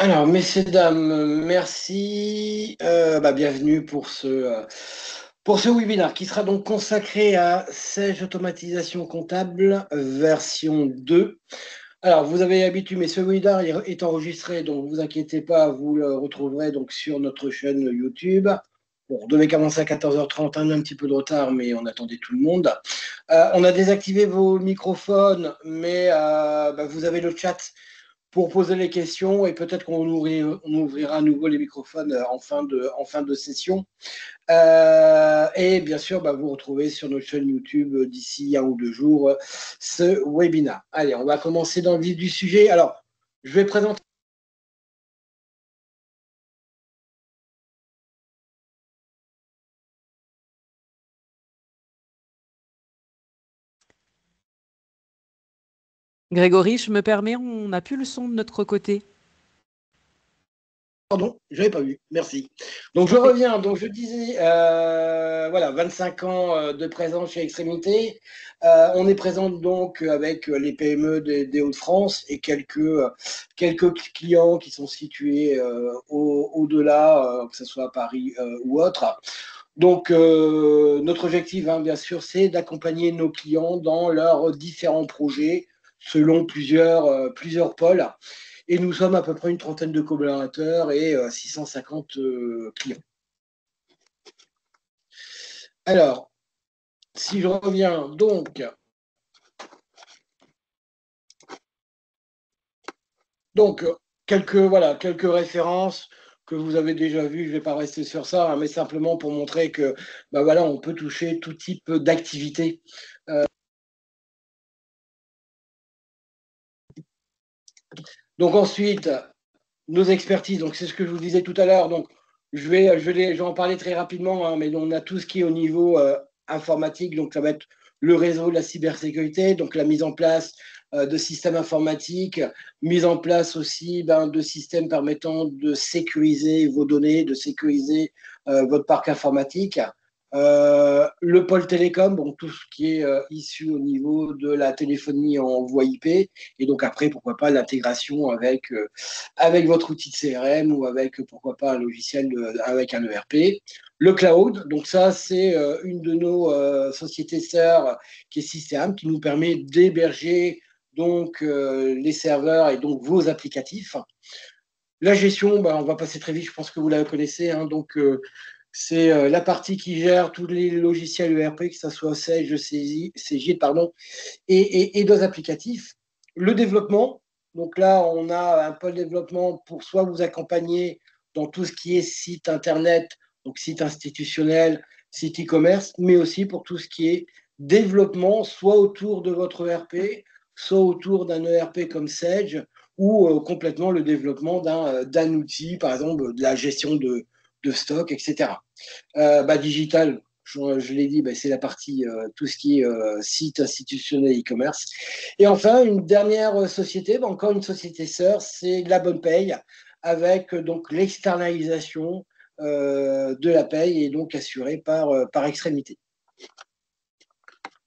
Alors, messieurs, dames, merci. Bienvenue pour ce webinaire qui sera donc consacré à Sage Automatisation Comptable version 2. Alors, vous avez l'habitude, mais ce webinaire est enregistré, donc ne vous inquiétez pas, vous le retrouverez donc sur notre chaîne YouTube. Bon, on devait commencer à 14h30, on a un petit peu de retard, mais on attendait tout le monde. On a désactivé vos microphones, mais vous avez le chat pour poser les questions et peut-être on ouvrira à nouveau les microphones en fin de session. Et bien sûr, vous retrouvez sur notre chaîne YouTube d'ici 1 ou 2 jours ce webinaire. Allez, on va commencer dans le vif du sujet. Alors, je vais présenter. Grégory, je me permets, on n'a plus le son de notre côté. Pardon, je n'avais pas vu. Merci. Donc, je Oui. reviens. Donc, je disais, voilà, 25 ans de présence chez Extrémité. On est présent donc avec les PME des Hauts-de-France et quelques clients qui sont situés au-delà, que ce soit à Paris ou autre. Donc, notre objectif, bien sûr, c'est d'accompagner nos clients dans leurs différents projets selon plusieurs pôles. Et nous sommes à peu près une trentaine de collaborateurs et 650 clients. Alors, si je reviens donc quelques références que vous avez déjà vues, je ne vais pas rester sur ça, mais simplement pour montrer que on peut toucher tout type d'activité. Donc ensuite, nos expertises, donc c'est ce que je vous disais tout à l'heure. Donc je vais en parler très rapidement, mais on a tout ce qui est au niveau informatique. Donc ça va être le réseau, la cybersécurité, donc la mise en place de systèmes informatiques, mise en place aussi de systèmes permettant de sécuriser vos données, de sécuriser votre parc informatique. Le pôle télécom, donc tout ce qui est issu au niveau de la téléphonie en voie IP, et donc après, pourquoi pas l'intégration avec votre outil de CRM ou avec, pourquoi pas, un logiciel avec un ERP. Le cloud, donc ça, c'est une de nos sociétés sœurs qui est System, qui nous permet d'héberger donc les serveurs et donc vos applicatifs. La gestion, on va passer très vite, je pense que vous la connaissez. Donc, c'est la partie qui gère tous les logiciels ERP, que ce soit Sage, CJ, pardon, et d'autres applicatifs. Le développement, donc là, on a un pôle développement pour soit vous accompagner dans tout ce qui est site internet, donc site institutionnel, site e-commerce, mais aussi pour tout ce qui est développement, soit autour de votre ERP, soit autour d'un ERP comme Sage, ou complètement le développement d'un outil, par exemple de la gestion de stock, etc. Digital, je l'ai dit, c'est la partie, tout ce qui est site institutionnel e-commerce. Et enfin, une dernière société, encore une société sœur, c'est La Bonne Paye, avec donc l'externalisation de la paye et donc assurée par Extrémité.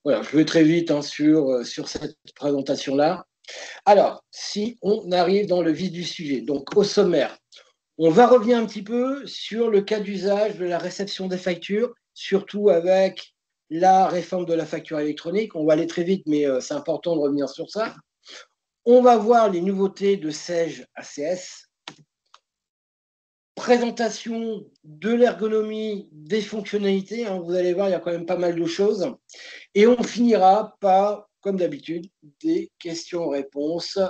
Voilà, je vais très vite sur cette présentation-là. Alors, si on arrive dans le vif du sujet, donc au sommaire, on va revenir un petit peu sur le cas d'usage de la réception des factures, surtout avec la réforme de la facture électronique. On va aller très vite, mais c'est important de revenir sur ça. On va voir les nouveautés de Sage ACS, présentation de l'ergonomie, des fonctionnalités. Vous allez voir, il y a quand même pas mal de choses. Et on finira par, comme d'habitude, des questions-réponses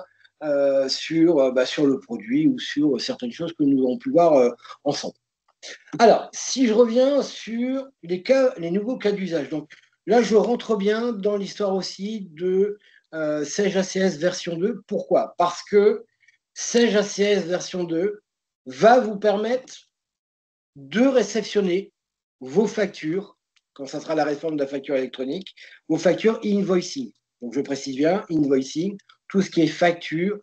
sur le produit ou sur certaines choses que nous avons pu voir ensemble. Alors, si je reviens sur les nouveaux cas d'usage, donc là, je rentre bien dans l'histoire aussi de Sage ACS version 2. Pourquoi? Parce que Sage ACS version 2 va vous permettre de réceptionner vos factures, quand ça sera la réforme de la facture électronique, vos factures invoicing. Donc, je précise bien, invoicing, tout ce qui est facture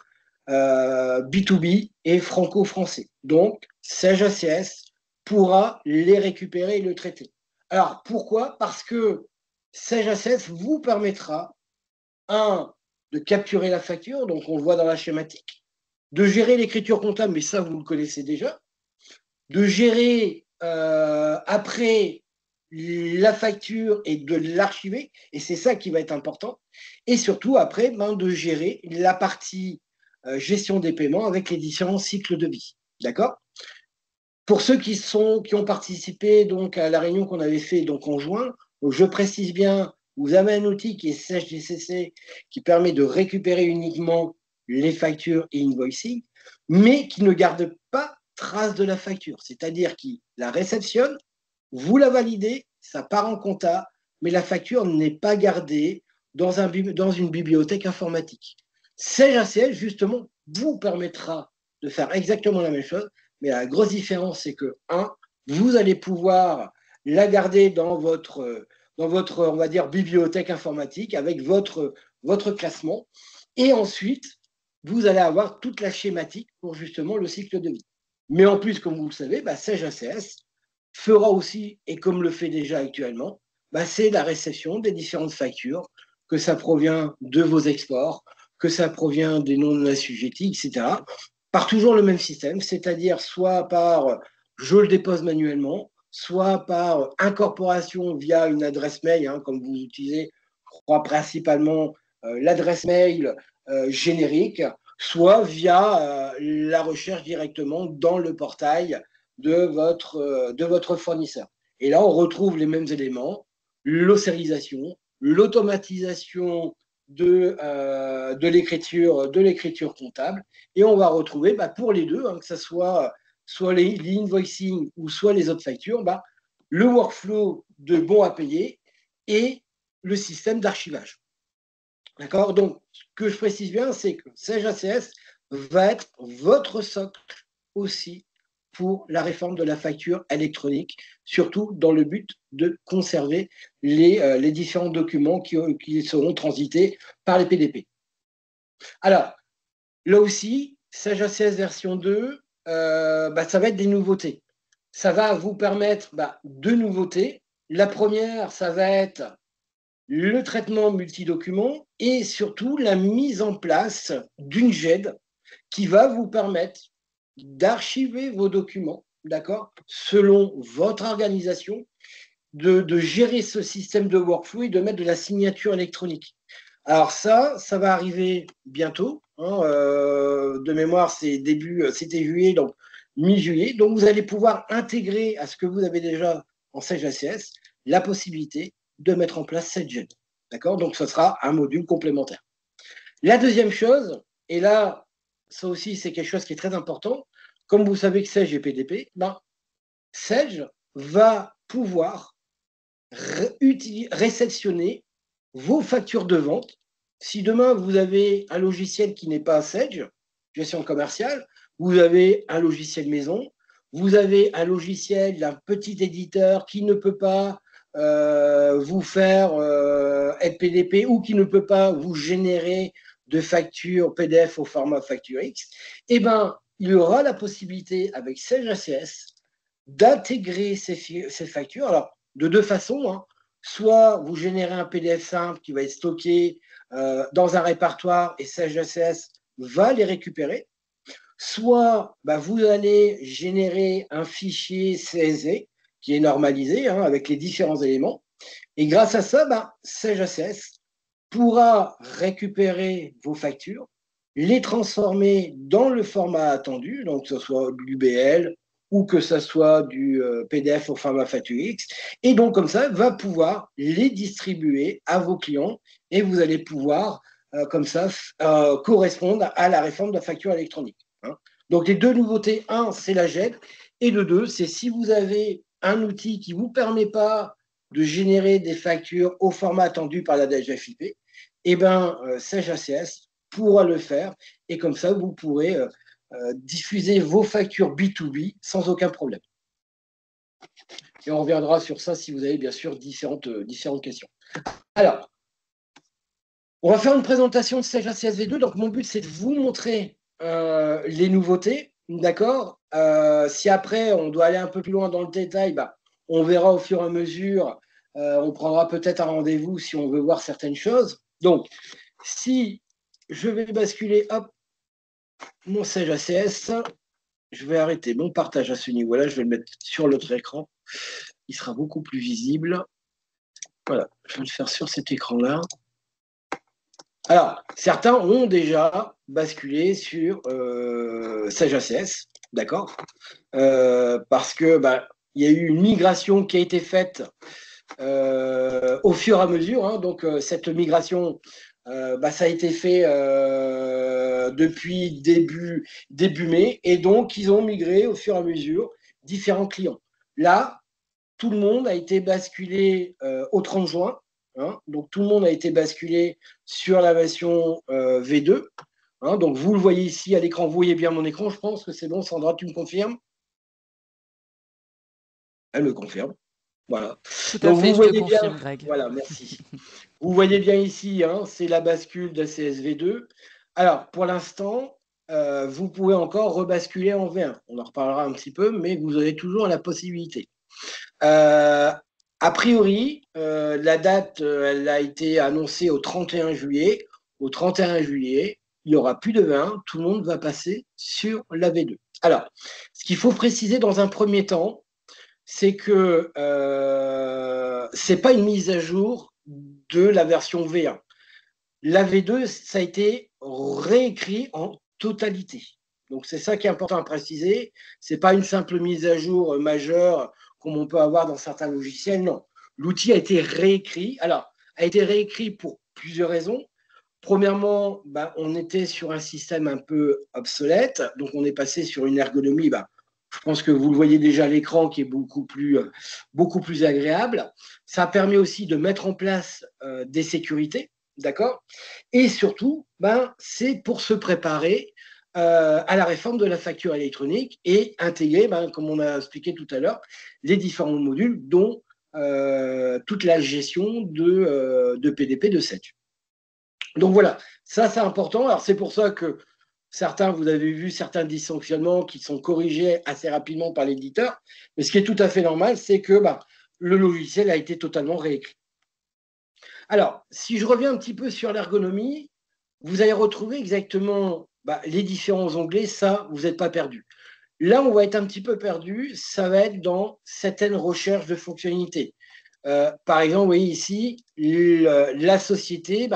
B2B et franco-français. Donc, Sage ACS pourra les récupérer et le traiter. Alors, pourquoi? Parce que Sage ACS vous permettra, de capturer la facture, donc on le voit dans la schématique, de gérer l'écriture comptable, mais ça, vous le connaissez déjà, de gérer après la facture et de l'archiver, et c'est ça qui va être important, et surtout après, de gérer la partie gestion des paiements avec les différents cycles de vie. D'accord? Pour ceux qui ont participé donc à la réunion qu'on avait fait donc en juin, donc je précise bien, vous avez un outil qui est SècheGCC qui permet de récupérer uniquement les factures et invoicing, mais qui ne garde pas trace de la facture. C'est-à-dire qu'il la réceptionne, vous la validez, ça part en compta, mais la facture n'est pas gardée dans une bibliothèque informatique. SècheACS, justement, vous permettra de faire exactement la même chose, mais la grosse différence, c'est que, vous allez pouvoir la garder dans votre, on va dire, bibliothèque informatique avec votre classement. Et ensuite, vous allez avoir toute la schématique pour justement le cycle de vie. Mais en plus, comme vous le savez, SècheACS fera aussi, et comme le fait déjà actuellement, c'est la réception des différentes factures, que ça provient de vos exports, que ça provient des non assujettis, etc., par toujours le même système, c'est-à-dire soit par je le dépose manuellement, soit par incorporation via une adresse mail, comme vous utilisez, je crois principalement l'adresse mail générique, soit via la recherche directement dans le portail de votre fournisseur. Et là, on retrouve les mêmes éléments, l'ossérisation, l'automatisation de l'écriture comptable, et on va retrouver pour les deux, que ce soit les invoicing ou soit les autres factures, le workflow de bon à payer et le système d'archivage. D'accord? Donc, ce que je précise bien, c'est que SècheACS va être votre socle aussi pour la réforme de la facture électronique, surtout dans le but de conserver les différents documents qui seront transités par les PDP. Alors, là aussi, SècheACS version 2, ça va être des nouveautés. Ça va vous permettre deux nouveautés. La première, ça va être le traitement multidocument et surtout la mise en place d'une GED qui va vous permettre d'archiver vos documents, d'accord, selon votre organisation, de gérer ce système de workflow et de mettre de la signature électronique. Alors ça va arriver bientôt. De mémoire, c'était juillet, donc mi-juillet. Donc vous allez pouvoir intégrer à ce que vous avez déjà en SècheACS la possibilité de mettre en place cette GED. D'accord? Donc ce sera un module complémentaire. La deuxième chose, et là, ça aussi, c'est quelque chose qui est très important. Comme vous savez que Sage est PDP, Sage va pouvoir réceptionner vos factures de vente. Si demain, vous avez un logiciel qui n'est pas Sage, gestion commerciale, vous avez un logiciel maison, vous avez un logiciel d'un petit éditeur qui ne peut pas vous faire être PDP ou qui ne peut pas vous générer de factures PDF au format facture X, il y aura la possibilité avec SageACS d'intégrer ces factures. Alors, de deux façons, soit vous générez un PDF simple qui va être stocké dans un répertoire et SageACS va les récupérer, soit vous allez générer un fichier CSV qui est normalisé avec les différents éléments, et grâce à ça, SageACS pourra récupérer vos factures, les transformer dans le format attendu, donc que ce soit de l'UBL ou que ce soit du PDF au format FATUX, et donc comme ça, va pouvoir les distribuer à vos clients et vous allez pouvoir, comme ça, correspondre à la réforme de la facture électronique. Donc les deux nouveautés, c'est la GED, et le deux, c'est si vous avez un outil qui ne vous permet pas de générer des factures au format attendu par la DGFIP, SageACS pourra le faire, et comme ça, vous pourrez diffuser vos factures B2B sans aucun problème. Et on reviendra sur ça si vous avez bien sûr différentes questions. Alors, on va faire une présentation de SageACS V2. Donc, mon but, c'est de vous montrer les nouveautés. D'accord? Si après, on doit aller un peu plus loin dans le détail, on verra au fur et à mesure. On prendra peut-être un rendez-vous si on veut voir certaines choses. Donc, si je vais basculer, hop, mon Sage ACS. Je vais arrêter mon partage à ce niveau-là. Je vais le mettre sur l'autre écran. Il sera beaucoup plus visible. Voilà, je vais le faire sur cet écran-là. Alors, certains ont déjà basculé sur Sage ACS, d'accord, parce que il y a eu une migration qui a été faite au fur et à mesure. Hein, donc, cette migration, ça a été fait depuis début mai, et donc ils ont migré au fur et à mesure différents clients. Là, tout le monde a été basculé au 30 juin. Hein, donc, tout le monde a été basculé sur la version V2. Hein, donc, vous le voyez ici à l'écran. Vous voyez bien mon écran. Je pense que c'est bon. Sandra, tu me confirmes? Elle me confirme. Voilà. Tout à Donc, fait, vous je te voyez bien. confirme, Greg. Voilà, merci. Vous voyez bien ici, hein, c'est la bascule de CSV2. Alors, pour l'instant, vous pouvez encore rebasculer en V1. On en reparlera un petit peu, mais vous avez toujours la possibilité. A priori, la date, elle a été annoncée au 31 juillet. Au 31 juillet, il n'y aura plus de V1. Tout le monde va passer sur la V2. Alors, ce qu'il faut préciser dans un premier temps, c'est que ce n'est pas une mise à jour de la version V1. La V2, ça a été réécrit en totalité. Donc, c'est ça qui est important à préciser. Ce n'est pas une simple mise à jour majeure comme on peut avoir dans certains logiciels. Non. L'outil a été réécrit. Alors, a été réécrit pour plusieurs raisons. Premièrement, on était sur un système un peu obsolète. Donc, on est passé sur une ergonomie, je pense que vous le voyez déjà à l'écran, qui est beaucoup plus agréable. Ça permet aussi de mettre en place des sécurités. D'accord. Et surtout, c'est pour se préparer à la réforme de la facture électronique et intégrer, comme on a expliqué tout à l'heure, les différents modules, dont toute la gestion de PDP de Sage. Donc voilà, ça c'est important. Alors c'est pour ça que certains, vous avez vu certains dysfonctionnements qui sont corrigés assez rapidement par l'éditeur. Mais ce qui est tout à fait normal, c'est que le logiciel a été totalement réécrit. Alors, si je reviens un petit peu sur l'ergonomie, vous allez retrouver exactement les différents onglets. Ça, vous n'êtes pas perdu. Là, on va être un petit peu perdu. Ça va être dans certaines recherches de fonctionnalités. Par exemple, vous voyez ici, la société.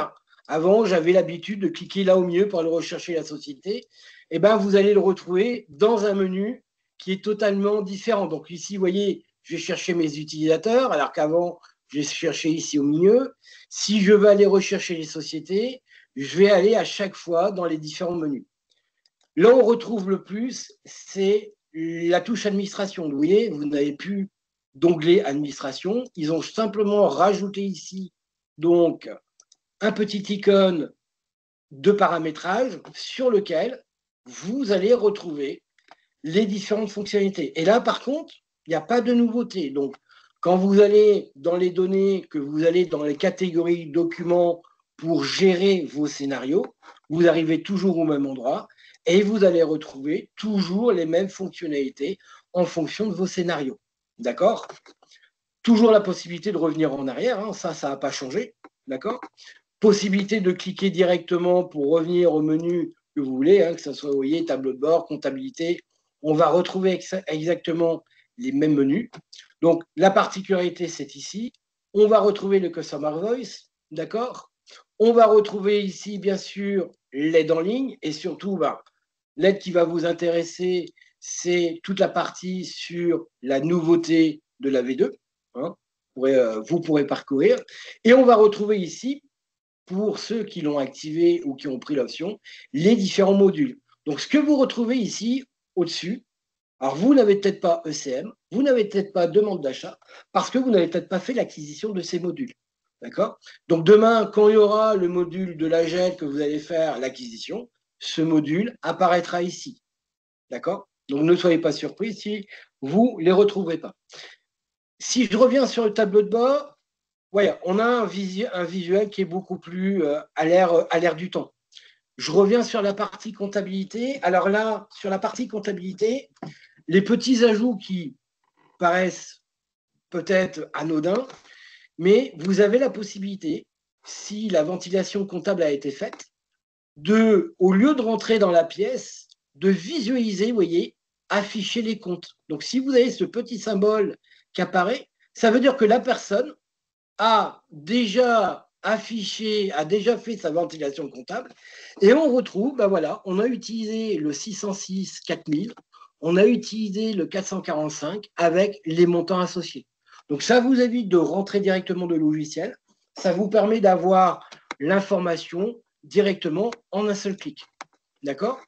Avant, j'avais l'habitude de cliquer là au milieu pour aller rechercher la société. Et vous allez le retrouver dans un menu qui est totalement différent. Donc ici, vous voyez, je vais chercher mes utilisateurs, alors qu'avant, je vais chercher ici au milieu. Si je veux aller rechercher les sociétés, je vais aller à chaque fois dans les différents menus. Là où on retrouve le plus, c'est la touche administration. Vous voyez, vous n'avez plus d'onglet administration. Ils ont simplement rajouté ici donc un petit icône de paramétrage sur lequel vous allez retrouver les différentes fonctionnalités. Et là, par contre, il n'y a pas de nouveauté. Donc, quand vous allez dans les données, que vous allez dans les catégories documents pour gérer vos scénarios, vous arrivez toujours au même endroit et vous allez retrouver toujours les mêmes fonctionnalités en fonction de vos scénarios. D'accord? Toujours la possibilité de revenir en arrière, hein, ça n'a pas changé. D'accord? Possibilité de cliquer directement pour revenir au menu que vous voulez, hein, que ce soit, vous voyez, tableau de bord, comptabilité. On va retrouver exactement les mêmes menus. Donc, la particularité, c'est ici. On va retrouver le Customer Voice, d'accord? On va retrouver ici, bien sûr, l'aide en ligne et surtout, l'aide qui va vous intéresser, c'est toute la partie sur la nouveauté de la V2. Hein, vous pourrez parcourir. Et on va retrouver ici, pour ceux qui l'ont activé ou qui ont pris l'option, les différents modules. Donc, ce que vous retrouvez ici, au-dessus, alors vous n'avez peut-être pas ECM, vous n'avez peut-être pas demande d'achat, parce que vous n'avez peut-être pas fait l'acquisition de ces modules. D'accord? Donc, demain, quand il y aura le module de l'AGEL que vous allez faire l'acquisition, ce module apparaîtra ici. D'accord? Donc, ne soyez pas surpris si vous ne les retrouverez pas. Si je reviens sur le tableau de bord, ouais, on a un visuel qui est beaucoup plus à l'ère du temps. Je reviens sur la partie comptabilité. Alors là, sur la partie comptabilité, les petits ajouts qui paraissent peut-être anodins, mais vous avez la possibilité, si la ventilation comptable a été faite, au lieu de rentrer dans la pièce, de visualiser, vous voyez, afficher les comptes. Donc, si vous avez ce petit symbole qui apparaît, ça veut dire que la personne a déjà affiché, a déjà fait sa ventilation comptable, et on retrouve, ben voilà, on a utilisé le 606 4000, on a utilisé le 445 avec les montants associés. Donc ça vous évite de rentrer directement de logiciel, ça vous permet d'avoir l'information directement en un seul clic. D'accord?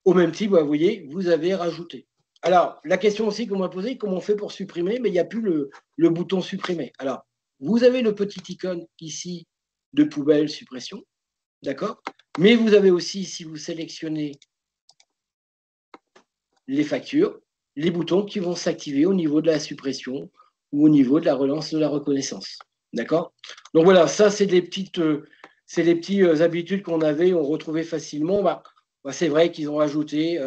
Au même titre, vous voyez, vous avez rajouté. Alors, la question aussi qu'on m'a posée, comment on fait pour supprimer? Mais il n'y a plus le bouton supprimer. Alors, vous avez le petit icône ici de poubelle suppression, d'accord? Mais vous avez aussi, si vous sélectionnez les factures, les boutons qui vont s'activer au niveau de la suppression ou au niveau de la relance de la reconnaissance. D'accord? Donc voilà, ça, c'est des petites habitudes qu'on avait, on retrouvait facilement. C'est vrai qu'ils ont rajouté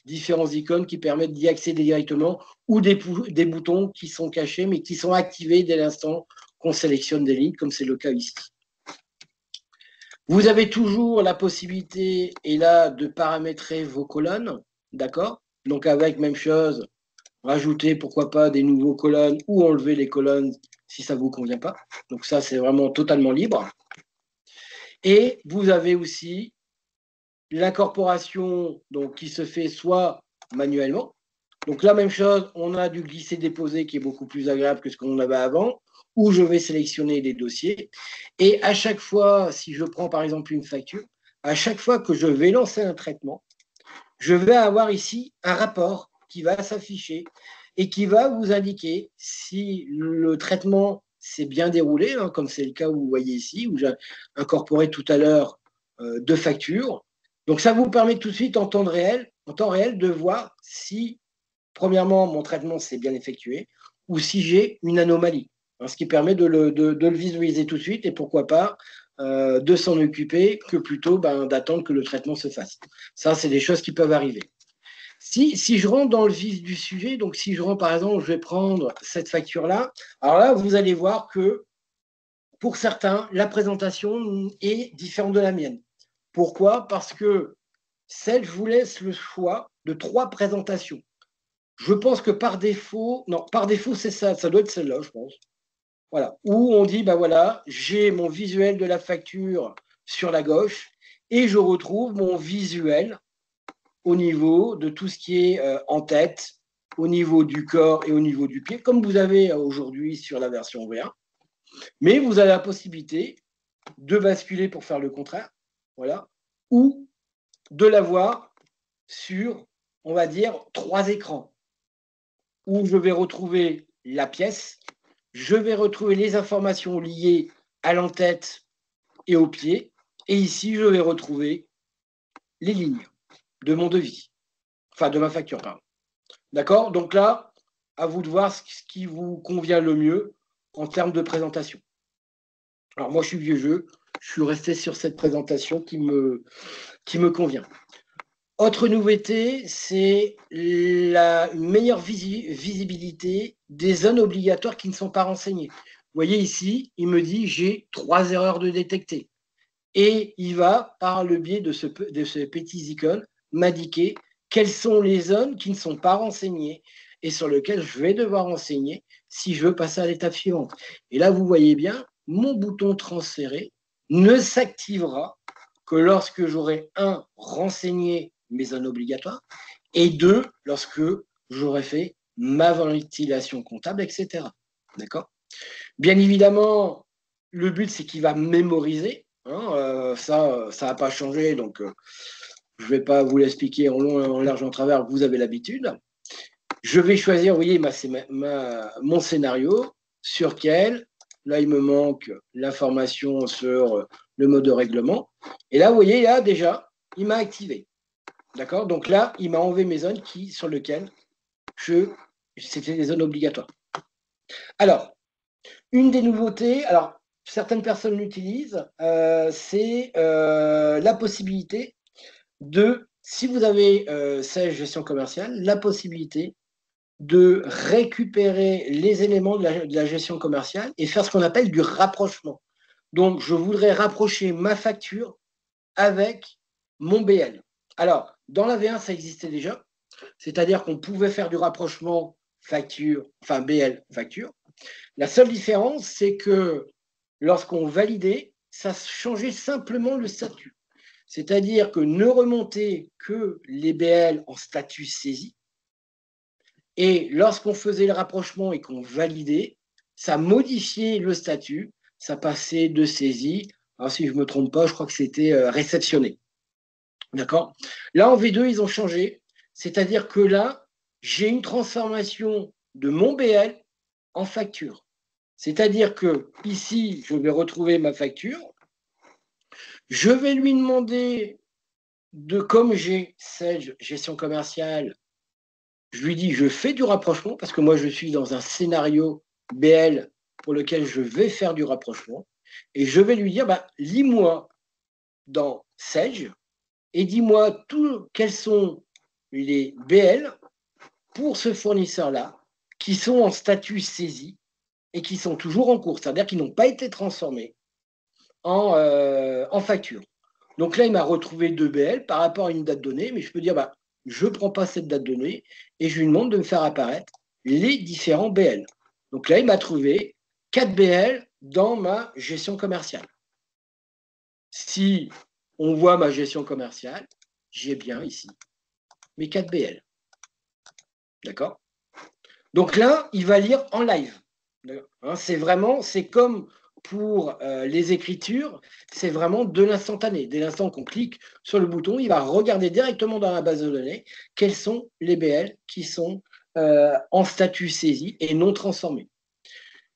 différents icônes qui permettent d'y accéder directement ou des boutons qui sont cachés mais qui sont activés dès l'instant qu'on sélectionne des lignes, comme c'est le cas ici. Vous avez toujours la possibilité, et là, de paramétrer vos colonnes, d'accord? Donc avec même chose, rajouter pourquoi pas des nouveaux colonnes ou enlever les colonnes si ça ne vous convient pas. Donc ça, c'est vraiment totalement libre. Et vous avez aussi l'incorporation qui se fait soit manuellement. Donc la même chose, on a du glisser-déposer qui est beaucoup plus agréable que ce qu'on avait avant, où je vais sélectionner les dossiers. Et à chaque fois, si je prends par exemple une facture, à chaque fois que je vais lancer un traitement, je vais avoir ici un rapport qui va s'afficher et qui va vous indiquer si le traitement s'est bien déroulé, hein, comme c'est le cas où vous voyez ici, où j'ai incorporé tout à l'heure deux factures. Donc ça vous permet tout de suite en temps réel de voir si, premièrement, mon traitement s'est bien effectué ou si j'ai une anomalie, hein, ce qui permet de le visualiser tout de suite et pourquoi pas de s'en occuper que plutôt d'attendre que le traitement se fasse. Ça, c'est des choses qui peuvent arriver. Si je rentre dans le vif du sujet, donc si je rentre, par exemple, je vais prendre cette facture-là, alors là, vous allez voir que pour certains, la présentation est différente de la mienne. Pourquoi? Parce que je vous laisse le choix de 3 présentations. Je pense que par défaut, c'est ça doit être celle-là, je pense. Voilà, où on dit, voilà, j'ai mon visuel de la facture sur la gauche et je retrouve mon visuel au niveau de tout ce qui est en tête, au niveau du corps et au niveau du pied, comme vous avez aujourd'hui sur la version V1. Mais vous avez la possibilité de basculer pour faire le contraire, voilà, ou de l'avoir sur, on va dire, 3 écrans, où je vais retrouver la pièce, je vais retrouver les informations liées à l'entête et au pied, et ici, je vais retrouver les lignes de mon devis, enfin de ma facture, pardon. D'accord? Donc là, à vous de voir ce qui vous convient le mieux en termes de présentation. Alors moi, je suis vieux jeu, je suis resté sur cette présentation qui me convient. Autre nouveauté, c'est la meilleure visibilité des zones obligatoires qui ne sont pas renseignées. Vous voyez ici, il me dit j'ai 3 erreurs de détecter. Et il va, par le biais de ce petit icône, m'indiquer quelles sont les zones qui ne sont pas renseignées et sur lesquelles je vais devoir renseigner si je veux passer à l'étape suivante. Et là, vous voyez bien, mon bouton transférer ne s'activera que lorsque j'aurai renseigné mes zones obligatoires et 2, lorsque j'aurai fait ma ventilation comptable, etc. D'accord? Bien évidemment, le but, c'est qu'il va mémoriser. Hein, ça n'a pas changé, donc je ne vais pas vous l'expliquer en long, en large, en travers, vous avez l'habitude. Je vais choisir, vous voyez, mon scénario, sur lequel, là, il me manque l'information sur le mode de règlement. Et là, vous voyez, là, déjà, il m'a activé. D'accord? Donc là, il m'a enlevé mes zones sur lesquelles c'était des zones obligatoires. Alors, une des nouveautés, alors certaines personnes l'utilisent, c'est la possibilité de, si vous avez CES gestion commerciale, la possibilité de récupérer les éléments de la gestion commerciale et faire ce qu'on appelle du rapprochement. Donc, je voudrais rapprocher ma facture avec mon BL. Alors, dans la V1, ça existait déjà, c'est-à-dire qu'on pouvait faire du rapprochement facture, enfin BL facture. La seule différence, c'est que lorsqu'on validait, ça changeait simplement le statut. C'est-à-dire que ne remontait que les BL en statut saisi. Et lorsqu'on faisait le rapprochement et qu'on validait, ça modifiait le statut, ça passait de saisie. Alors, si je ne me trompe pas, je crois que c'était réceptionné. D'accord? Là, en V2, ils ont changé. C'est-à-dire que là, j'ai une transformation de mon BL en facture. C'est-à-dire que ici, je vais retrouver ma facture. Je vais lui demander comme j'ai Sage gestion commerciale, je lui dis je fais du rapprochement parce que moi je suis dans un scénario BL pour lequel je vais faire du rapprochement et je vais lui dire lis-moi dans Sage et dis-moi quels sont les BL pour ce fournisseur-là qui sont en statut saisi et qui sont toujours en cours, c'est-à-dire qu'ils n'ont pas été transformés en facture. Donc là, il m'a retrouvé 2 BL par rapport à une date donnée, mais je peux dire, je ne prends pas cette date donnée et je lui demande de me faire apparaître les différents BL. Donc là, il m'a trouvé 4 BL dans ma gestion commerciale. Si on voit ma gestion commerciale, j'ai bien ici mes 4 BL. D'accord? Donc là, il va lire en live. C'est comme pour les écritures, c'est vraiment de l'instantané. Dès l'instant qu'on clique sur le bouton, il va regarder directement dans la base de données quels sont les BL qui sont en statut saisi et non transformés.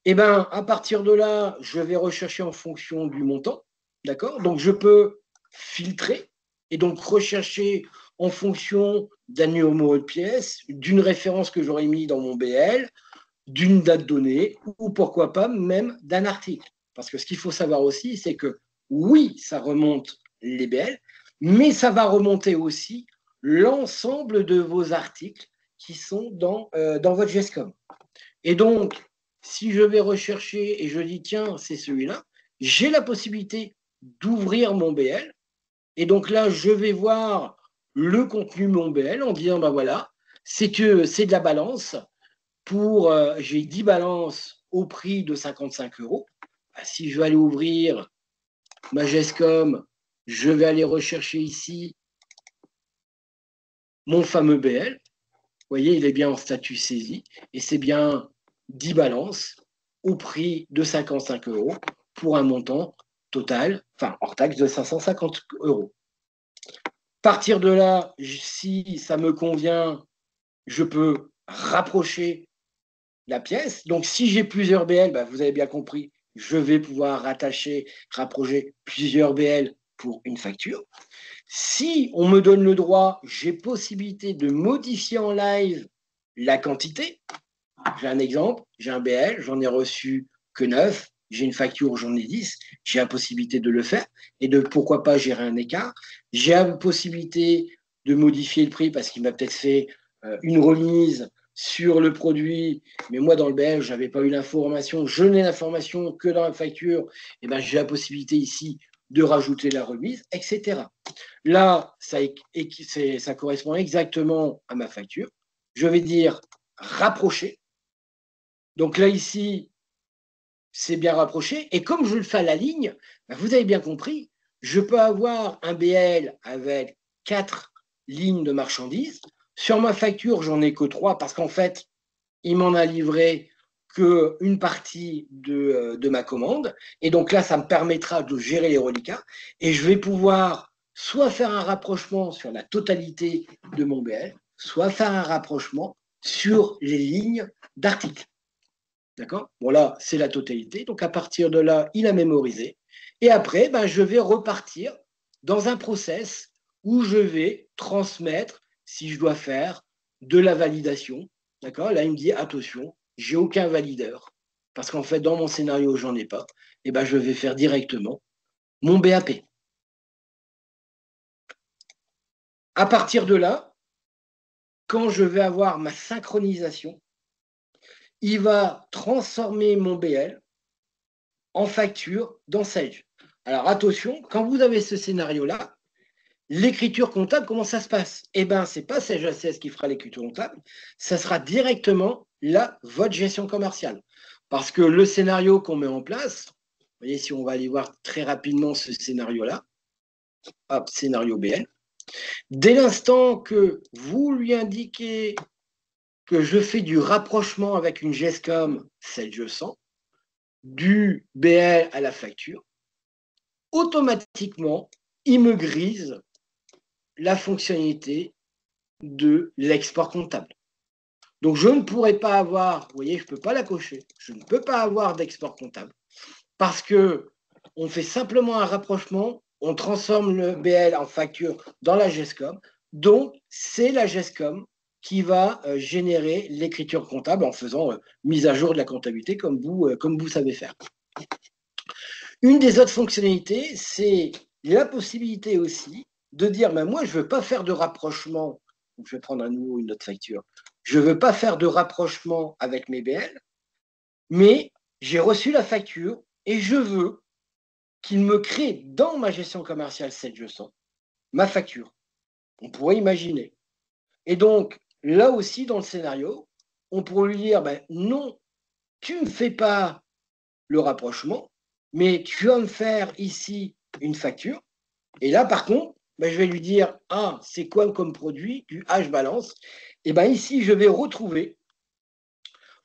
Et bien, à partir de là, je vais rechercher en fonction du montant. D'accord? Donc, je peux filtrer et donc rechercher en fonction d'un numéro de pièce, d'une référence que j'aurais mis dans mon BL, d'une date donnée ou pourquoi pas même d'un article. Parce que ce qu'il faut savoir aussi, c'est que oui, ça remonte les BL, mais ça va remonter aussi l'ensemble de vos articles qui sont dans votre GESCOM. Et donc, si je vais rechercher et je dis, tiens, c'est celui-là, j'ai la possibilité d'ouvrir mon BL. Et donc là, je vais voir le contenu de mon BL en disant, voilà, c'est de la balance j'ai 10 balances au prix de 55 €. Si je vais aller ouvrir ma GESCOM, je vais aller rechercher ici mon fameux BL. Vous voyez, il est bien en statut saisi et c'est bien 10 balances au prix de 55 € pour un montant total, enfin hors taxe, de 550 €. À partir de là, si ça me convient, je peux rapprocher la pièce. Donc, si j'ai plusieurs BL, vous avez bien compris, je vais pouvoir rapprocher plusieurs BL pour une facture. Si on me donne le droit, j'ai possibilité de modifier en live la quantité. J'ai un exemple, j'ai un BL, j'en ai reçu que 9, j'ai une facture, j'en ai 10, j'ai la possibilité de le faire et de pourquoi pas gérer un écart. J'ai la possibilité de modifier le prix parce qu'il m'a peut-être fait une remise sur le produit, mais moi dans le BL, je n'avais pas eu l'information, je n'ai l'information que dans la facture, et j'ai la possibilité ici de rajouter la remise, etc. Là, ça correspond exactement à ma facture. Je vais dire rapprocher. Donc là, ici, c'est bien rapproché. Et comme je le fais à la ligne, vous avez bien compris, je peux avoir un BL avec 4 lignes de marchandises. Sur ma facture, j'en ai que 3 parce qu'en fait, il m'en a livré qu'une partie de ma commande. Et donc là, ça me permettra de gérer les reliquats. Et je vais pouvoir soit faire un rapprochement sur la totalité de mon BL, soit faire un rapprochement sur les lignes d'articles. D'accord? Bon, là, c'est la totalité. Donc, à partir de là, il a mémorisé. Et après, je vais repartir dans un process où je vais transmettre, si je dois faire, de la validation. D'accord? Là, il me dit, attention, j'ai aucun valideur. Parce qu'en fait, dans mon scénario, j'en ai pas. Et je vais faire directement mon BAP. À partir de là, quand je vais avoir ma synchronisation, il va transformer mon BL en facture dans Sage. Alors attention, quand vous avez ce scénario-là, l'écriture comptable, comment ça se passe? Eh bien, ce n'est pas CGACS qui fera l'écriture comptable, ça sera directement votre gestion commerciale. Parce que le scénario qu'on met en place, vous voyez, si on va aller voir très rapidement ce scénario-là, hop, scénario BL, dès l'instant que vous lui indiquez que je fais du rapprochement avec une GESCOM 7G100, du BL à la facture, automatiquement, il me grise la fonctionnalité de l'export comptable. Donc, je ne pourrais pas avoir, vous voyez, je ne peux pas la cocher, je ne peux pas avoir d'export comptable parce qu'on fait simplement un rapprochement, on transforme le BL en facture dans la GESCOM, donc c'est la GESCOM qui va générer l'écriture comptable en faisant mise à jour de la comptabilité comme vous savez faire. Une des autres fonctionnalités, c'est la possibilité aussi de dire, ben moi, je ne veux pas faire de rapprochement, donc je vais prendre à nouveau une autre facture, je ne veux pas faire de rapprochement avec mes BL, mais j'ai reçu la facture et je veux qu'il me crée dans ma gestion commerciale 7G100 ma facture. On pourrait imaginer. Et donc, là aussi, dans le scénario, on pourrait lui dire, ben non, tu ne me fais pas le rapprochement, mais tu vas me faire ici une facture. Et là, par contre, ben, je vais lui dire, ah, c'est quoi comme produit? Du H-balance. Et bien ici, je vais retrouver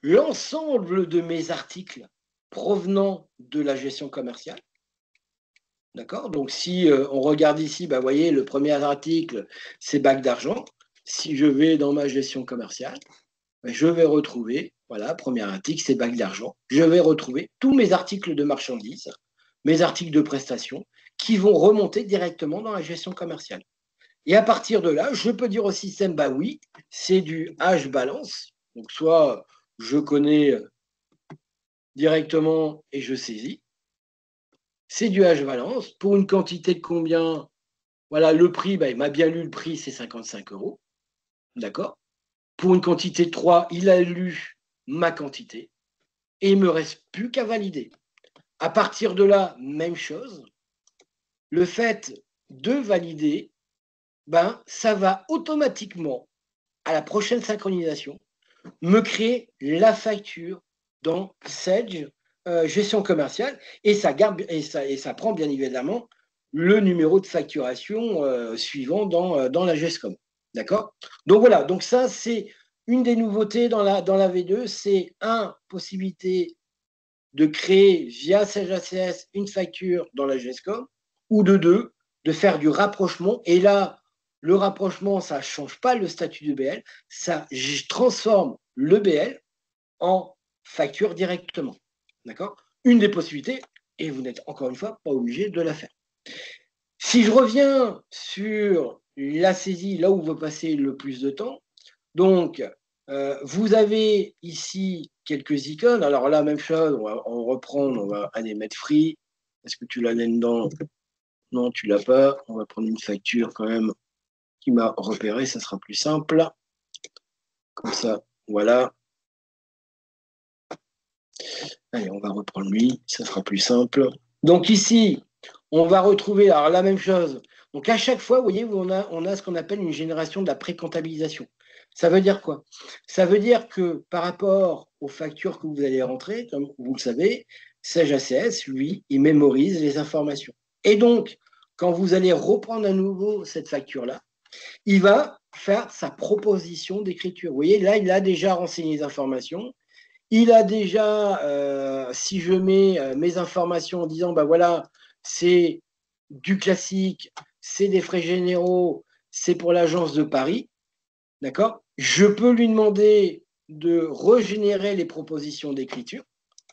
l'ensemble de mes articles provenant de la gestion commerciale. D'accord? Donc, si on regarde ici, ben, vous voyez, le premier article, c'est bac d'argent. Si je vais dans ma gestion commerciale, ben, je vais retrouver, voilà, premier article, c'est bac d'argent. Je vais retrouver tous mes articles de marchandises, mes articles de prestations, qui vont remonter directement dans la gestion commerciale. Et à partir de là, je peux dire au système, bah oui, c'est du H-balance. Donc, soit je connais directement et je saisis. C'est du H-balance. Pour une quantité de combien? Voilà, le prix, bah, il m'a bien lu le prix, c'est 55 €. D'accord? Pour une quantité de 3, il a lu ma quantité. Et il ne me reste plus qu'à valider. À partir de là, même chose. Le fait de valider, ben, ça va automatiquement, à la prochaine synchronisation, me créer la facture dans Sage gestion commerciale et ça prend bien évidemment le numéro de facturation suivant dans la GESCOM. D'accord? Donc voilà, donc ça c'est une des nouveautés dans la V2, c'est possibilité de créer via Sage ACS une facture dans la GESCOM ou de faire du rapprochement. Et là, le rapprochement, ça ne change pas le statut de BL, ça transforme le BL en facture directement. D'accord? Une des possibilités, et vous n'êtes encore une fois pas obligé de la faire. Si je reviens sur la saisie, là où vous passez le plus de temps, donc vous avez ici quelques icônes. Alors là, même chose, on va reprendre, on va aller mettre free. Est-ce que tu l'as là-dedans? Non, tu l'as pas. On va prendre une facture quand même qui m'a repéré, ça sera plus simple. Comme ça, voilà. Allez, on va reprendre lui, ça sera plus simple. Donc ici, on va retrouver alors, la même chose. Donc à chaque fois, vous voyez, on a ce qu'on appelle une génération de la pré-comptabilisation. Ça veut dire quoi? Ça veut dire que par rapport aux factures que vous allez rentrer, comme vous le savez, Sage ACS, lui, il mémorise les informations. Et donc, quand vous allez reprendre à nouveau cette facture-là, il va faire sa proposition d'écriture. Vous voyez, là, il a déjà renseigné les informations. Il a déjà, si je mets mes informations en disant, bah voilà, c'est du classique, c'est des frais généraux, c'est pour l'agence de Paris, d'accord? Je peux lui demander de régénérer les propositions d'écriture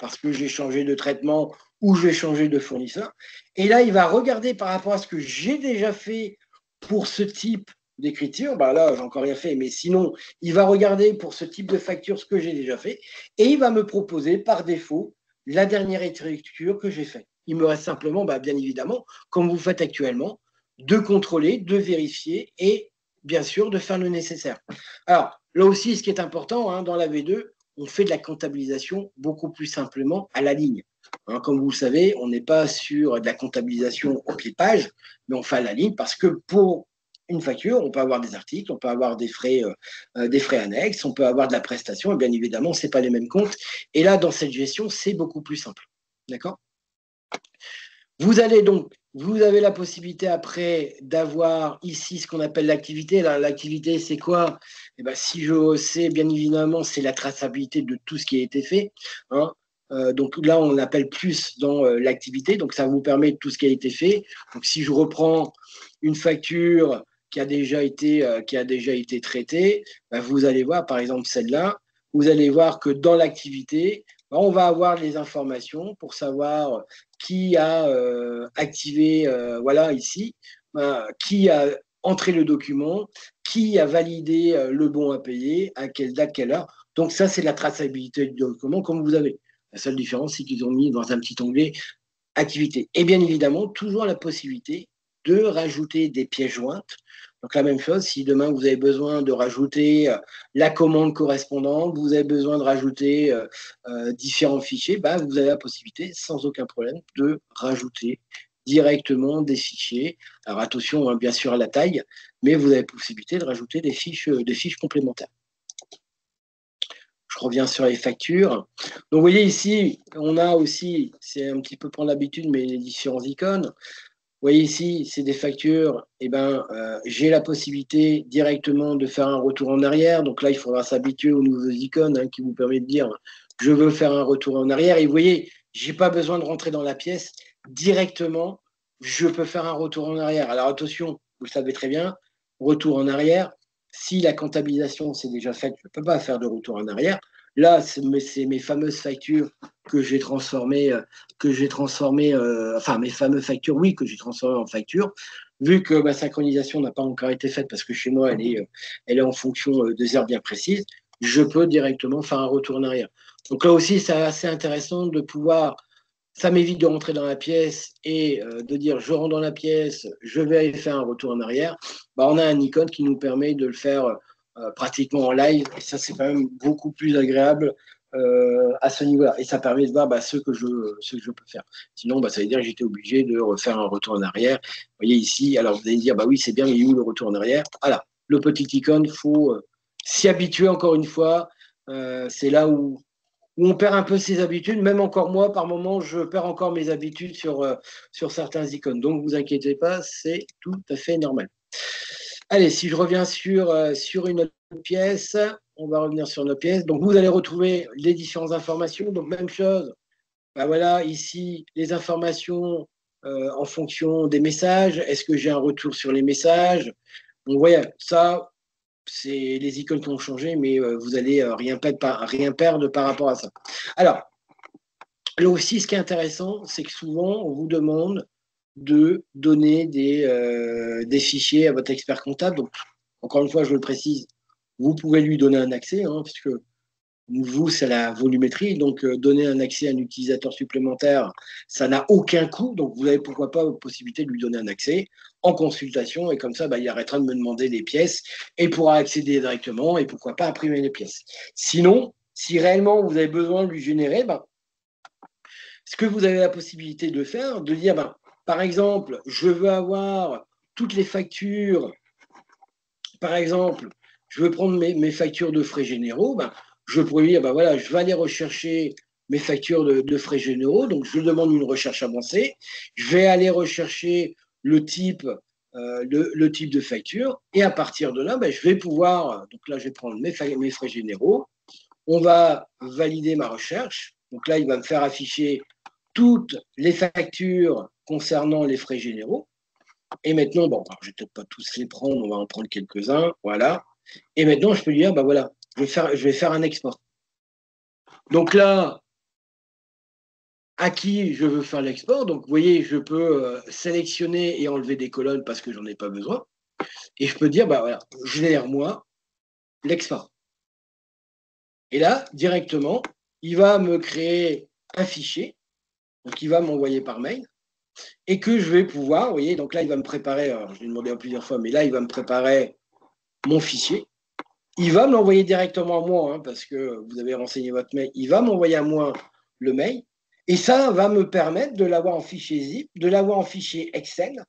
parce que j'ai changé de traitement ou j'ai changé de fournisseur. Et là, il va regarder par rapport à ce que j'ai déjà fait pour ce type d'écriture. Bah là, j'ai encore rien fait, mais sinon, il va regarder pour ce type de facture ce que j'ai déjà fait et il va me proposer par défaut la dernière écriture que j'ai faite. Il me reste simplement, bah, bien évidemment, comme vous faites actuellement, de contrôler, de vérifier et bien sûr de faire le nécessaire. Alors, là aussi, ce qui est important, hein, dans la V2, on fait de la comptabilisation beaucoup plus simplement à la ligne. Hein, comme vous le savez, on n'est pas sur de la comptabilisation au pied de page, mais on fait à la ligne parce que pour une facture, on peut avoir des articles, on peut avoir des frais annexes, on peut avoir de la prestation, et bien évidemment, ce n'est pas les mêmes comptes. Et là, dans cette gestion, c'est beaucoup plus simple. D'accord ? Vous avez la possibilité après d'avoir ici ce qu'on appelle l'activité. L'activité, c'est quoi ? Eh ben, si je sais, bien évidemment, c'est la traçabilité de tout ce qui a été fait. Hein. Donc là, on l'appelle plus dans l'activité. Donc ça vous permet de tout ce qui a été fait. Donc si je reprends une facture qui a déjà été traitée, ben, vous allez voir, par exemple celle-là, vous allez voir que dans l'activité, ben, on va avoir les informations pour savoir qui a activé, voilà, ici, qui a entré le document, qui a validé le bon à payer, à quelle date, quelle heure. Donc ça, c'est la traçabilité du document, comme vous avez. La seule différence, c'est qu'ils ont mis dans un petit onglet activité. Et bien évidemment, toujours la possibilité de rajouter des pièces jointes. Donc la même chose, si demain vous avez besoin de rajouter la commande correspondante, vous avez besoin de rajouter différents fichiers, bah, vous avez la possibilité, sans aucun problème, de rajouter directement des fichiers. Alors attention, hein, bien sûr, à la taille, mais vous avez la possibilité de rajouter des fiches complémentaires. Je reviens sur les factures. Donc, vous voyez ici, on a aussi, c'est un petit peu prendre l'habitude, mais les différents icônes. Vous voyez ici, c'est des factures. Eh ben, j'ai la possibilité directement de faire un retour en arrière. Donc là, il faudra s'habituer aux nouveaux icônes hein, qui vous permettent de dire je veux faire un retour en arrière. Et vous voyez, je n'ai pas besoin de rentrer dans la pièce. Directement, je peux faire un retour en arrière. Alors attention, vous le savez très bien, retour en arrière. Si la comptabilisation s'est déjà faite, je ne peux pas faire de retour en arrière. Là, c'est mes fameuses factures que j'ai transformées, enfin mes fameuses factures, oui, que j'ai transformées en factures. Vu que ma synchronisation n'a pas encore été faite parce que chez moi, elle est en fonction de heures bien précises, je peux directement faire un retour en arrière. Donc là aussi, c'est assez intéressant de pouvoir. Ça m'évite de rentrer dans la pièce et de dire je rentre dans la pièce, je vais aller faire un retour en arrière. Bah, on a un icône qui nous permet de le faire pratiquement en live. Et ça, c'est quand même beaucoup plus agréable à ce niveau-là. Et ça permet de voir bah, ce que je peux faire. Sinon, bah, ça veut dire que j'étais obligé de refaire un retour en arrière. Vous voyez ici, alors vous allez me dire, bah oui, c'est bien, mais il est où le retour en arrière? Voilà, le petit icône, il faut s'y habituer encore une fois. C'est là où on perd un peu ses habitudes. Même encore moi, par moment, je perds encore mes habitudes sur certains icônes. Donc, ne vous inquiétez pas, c'est tout à fait normal. Allez, si je reviens sur une autre pièce, on va revenir sur nos pièces. Donc, vous allez retrouver les différentes informations. Donc, même chose. Ben voilà, ici, les informations en fonction des messages. Est-ce que j'ai un retour sur les messages? Donc, voyez, ça, c'est les icônes qui ont changé, mais vous allez rien perdre par rapport à ça. Alors, là aussi, ce qui est intéressant, c'est que souvent, on vous demande de donner des fichiers à votre expert comptable. Donc, encore une fois, je le précise, vous pouvez lui donner un accès, hein, puisque vous, c'est la volumétrie. Donc, donner un accès à un utilisateur supplémentaire, ça n'a aucun coût. Donc, vous avez pourquoi pas la possibilité de lui donner un accès en consultation. Et comme ça, bah, il arrêtera de me demander des pièces et pourra accéder directement et pourquoi pas imprimer les pièces. Sinon, si réellement vous avez besoin de lui générer, bah, ce que vous avez la possibilité de faire, de dire, bah, par exemple, je veux avoir toutes les factures, par exemple, je veux prendre mes factures de frais généraux, bah, je pourrais dire, bah voilà, je vais aller rechercher mes factures de frais généraux, donc je demande une recherche avancée, je vais aller rechercher le type de facture, et à partir de là, bah, je vais pouvoir, donc là, je vais prendre mes frais généraux, on va valider ma recherche, donc là, il va me faire afficher toutes les factures concernant les frais généraux, et maintenant, bon, je ne vais peut-être pas tous les prendre, on va en prendre quelques-uns, voilà. Et maintenant, je peux dire, bah voilà, je vais faire un export. Donc là, à qui je veux faire l'export? Donc, vous voyez, je peux sélectionner et enlever des colonnes parce que j'en ai pas besoin. Et je peux dire, bah voilà, génère-moi l'export. Et là, directement, il va me créer un fichier, donc il va m'envoyer par mail, et que je vais pouvoir, vous voyez, donc là, il va me préparer, alors je l'ai demandé plusieurs fois, mais là, il va me préparer mon fichier. Il va me l'envoyer directement à moi, hein, parce que vous avez renseigné votre mail. Il va m'envoyer à moi le mail. Et ça va me permettre de l'avoir en fichier zip, de l'avoir en fichier Excel.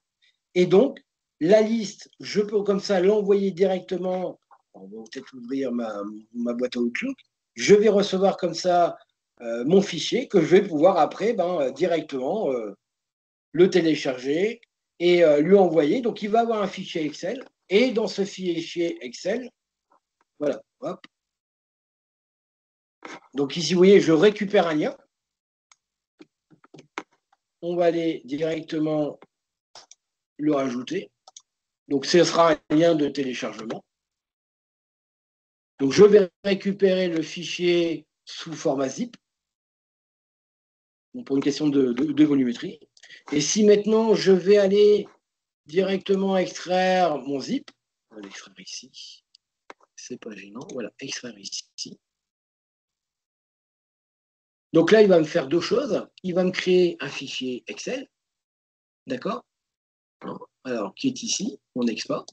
Et donc, la liste, je peux comme ça l'envoyer directement. On va peut-être ouvrir ma boîte à Outlook. Je vais recevoir comme ça mon fichier que je vais pouvoir après directement le télécharger et lui envoyer. Donc, il va avoir un fichier Excel. Et dans ce fichier Excel, voilà, hop. Donc ici, vous voyez, je récupère un lien. On va aller directement le rajouter. Donc, ce sera un lien de téléchargement. Donc, je vais récupérer le fichier sous format zip, donc pour une question de volumétrie. Et si maintenant, je vais aller directement extraire mon zip, on va l'extraire ici, c'est pas gênant, voilà, extraire ici. Donc là, il va me faire deux choses. Il va me créer un fichier Excel, d'accord? Alors, qui est ici, mon export.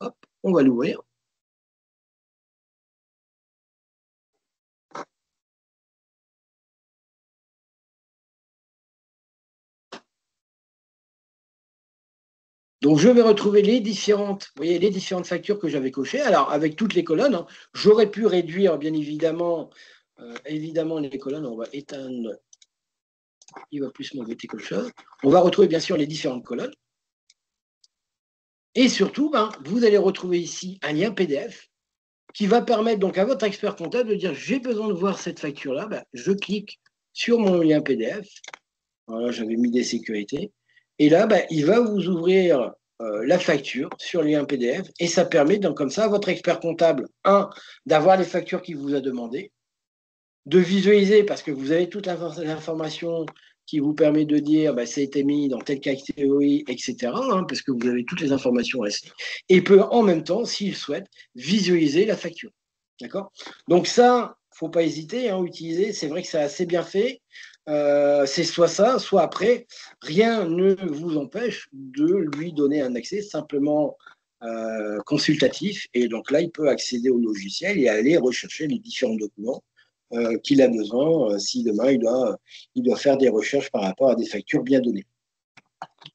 Hop, on va l'ouvrir. Donc, je vais retrouver les différentes, vous voyez, les différentes factures que j'avais cochées. Alors, avec toutes les colonnes, hein, j'aurais pu réduire, bien évidemment, les colonnes. On va éteindre. Il va plus m'embêter quelque chose. On va retrouver, bien sûr, les différentes colonnes. Et surtout, vous allez retrouver ici un lien PDF qui va permettre donc à votre expert comptable de dire j'ai besoin de voir cette facture-là. Je clique sur mon lien PDF. Voilà, j'avais mis des sécurités. Et là, il va vous ouvrir la facture sur le lien PDF et ça permet donc comme ça à votre expert comptable, d'avoir les factures qu'il vous a demandées, de visualiser parce que vous avez toute l'information qui vous permet de dire ça a été mis dans telle catégorie, etc., parce que vous avez toutes les informations restées, et peut en même temps, s'il souhaite, visualiser la facture. D'accord? Donc ça, il ne faut pas hésiter à utiliser, c'est vrai que c'est assez bien fait. C'est soit ça, soit après, rien ne vous empêche de lui donner un accès simplement consultatif. Et donc là, il peut accéder au logiciel et aller rechercher les différents documents qu'il a besoin si demain il doit faire des recherches par rapport à des factures bien données.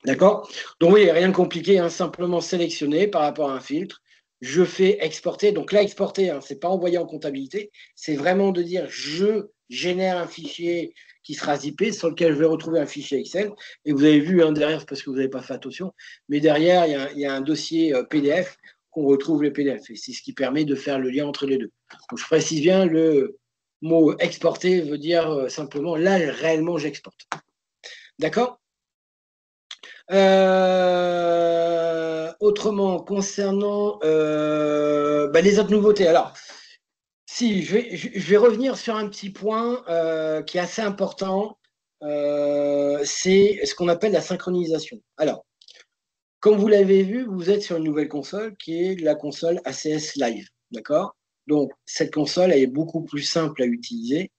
D'accord? Donc oui, rien de compliqué, simplement sélectionner par rapport à un filtre. Je fais exporter. Donc là, exporter, ce n'est pas envoyer en comptabilité, c'est vraiment de dire je génère un fichier qui sera zippé, sur lequel je vais retrouver un fichier Excel. Et vous avez vu derrière, parce que vous n'avez pas fait attention, mais derrière, il y a un dossier PDF qu'on retrouve les PDF. Et c'est ce qui permet de faire le lien entre les deux. Donc je précise bien, le mot exporter veut dire simplement, là, réellement, j'exporte. D'accord? Autrement, concernant les autres nouveautés. Alors, si, je vais revenir sur un petit point qui est assez important. C'est ce qu'on appelle la synchronisation. Alors, comme vous l'avez vu, vous êtes sur une nouvelle console qui est la console ACS Live. D'accord? Donc, cette console, elle est beaucoup plus simple à utiliser.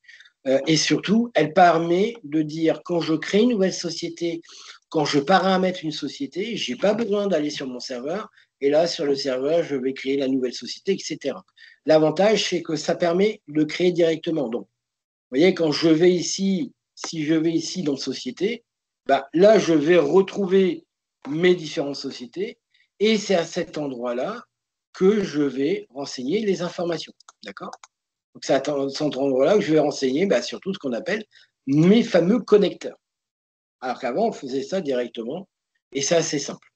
Et surtout, elle permet de dire quand je crée une nouvelle société, quand je paramètre une société, je n'ai pas besoin d'aller sur mon serveur. Et là, sur le serveur, je vais créer la nouvelle société, etc. L'avantage, c'est que ça permet de créer directement. Donc, vous voyez, quand je vais ici, si je vais ici dans société, là, je vais retrouver mes différentes sociétés. Et c'est à cet endroit-là que je vais renseigner les informations. D'accord? Donc, c'est à cet endroit-là que je vais renseigner sur tout ce qu'on appelle mes fameux connecteurs. Alors qu'avant, on faisait ça directement et c'est assez simple.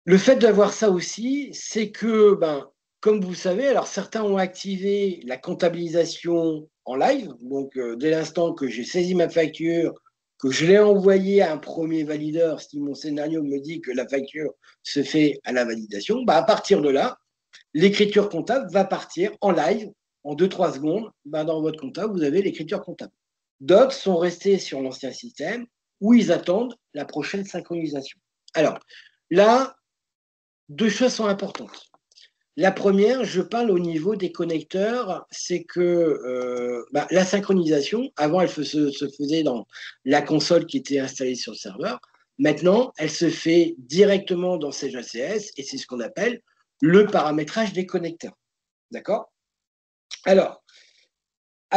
Le fait d'avoir ça aussi, c'est que, comme vous savez, alors certains ont activé la comptabilisation en live. Donc, dès l'instant que j'ai saisi ma facture, que je l'ai envoyée à un premier valideur, si mon scénario me dit que la facture se fait à la validation, à partir de là, l'écriture comptable va partir en live en 2-3 secondes. Dans votre comptable, vous avez l'écriture comptable. D'autres sont restés sur l'ancien système où ils attendent la prochaine synchronisation. Alors, là, deux choses sont importantes. La première, je parle au niveau des connecteurs, c'est que la synchronisation, avant, elle se faisait dans la console qui était installée sur le serveur. Maintenant, elle se fait directement dans Sage ACS et c'est ce qu'on appelle le paramétrage des connecteurs. D'accord? Alors,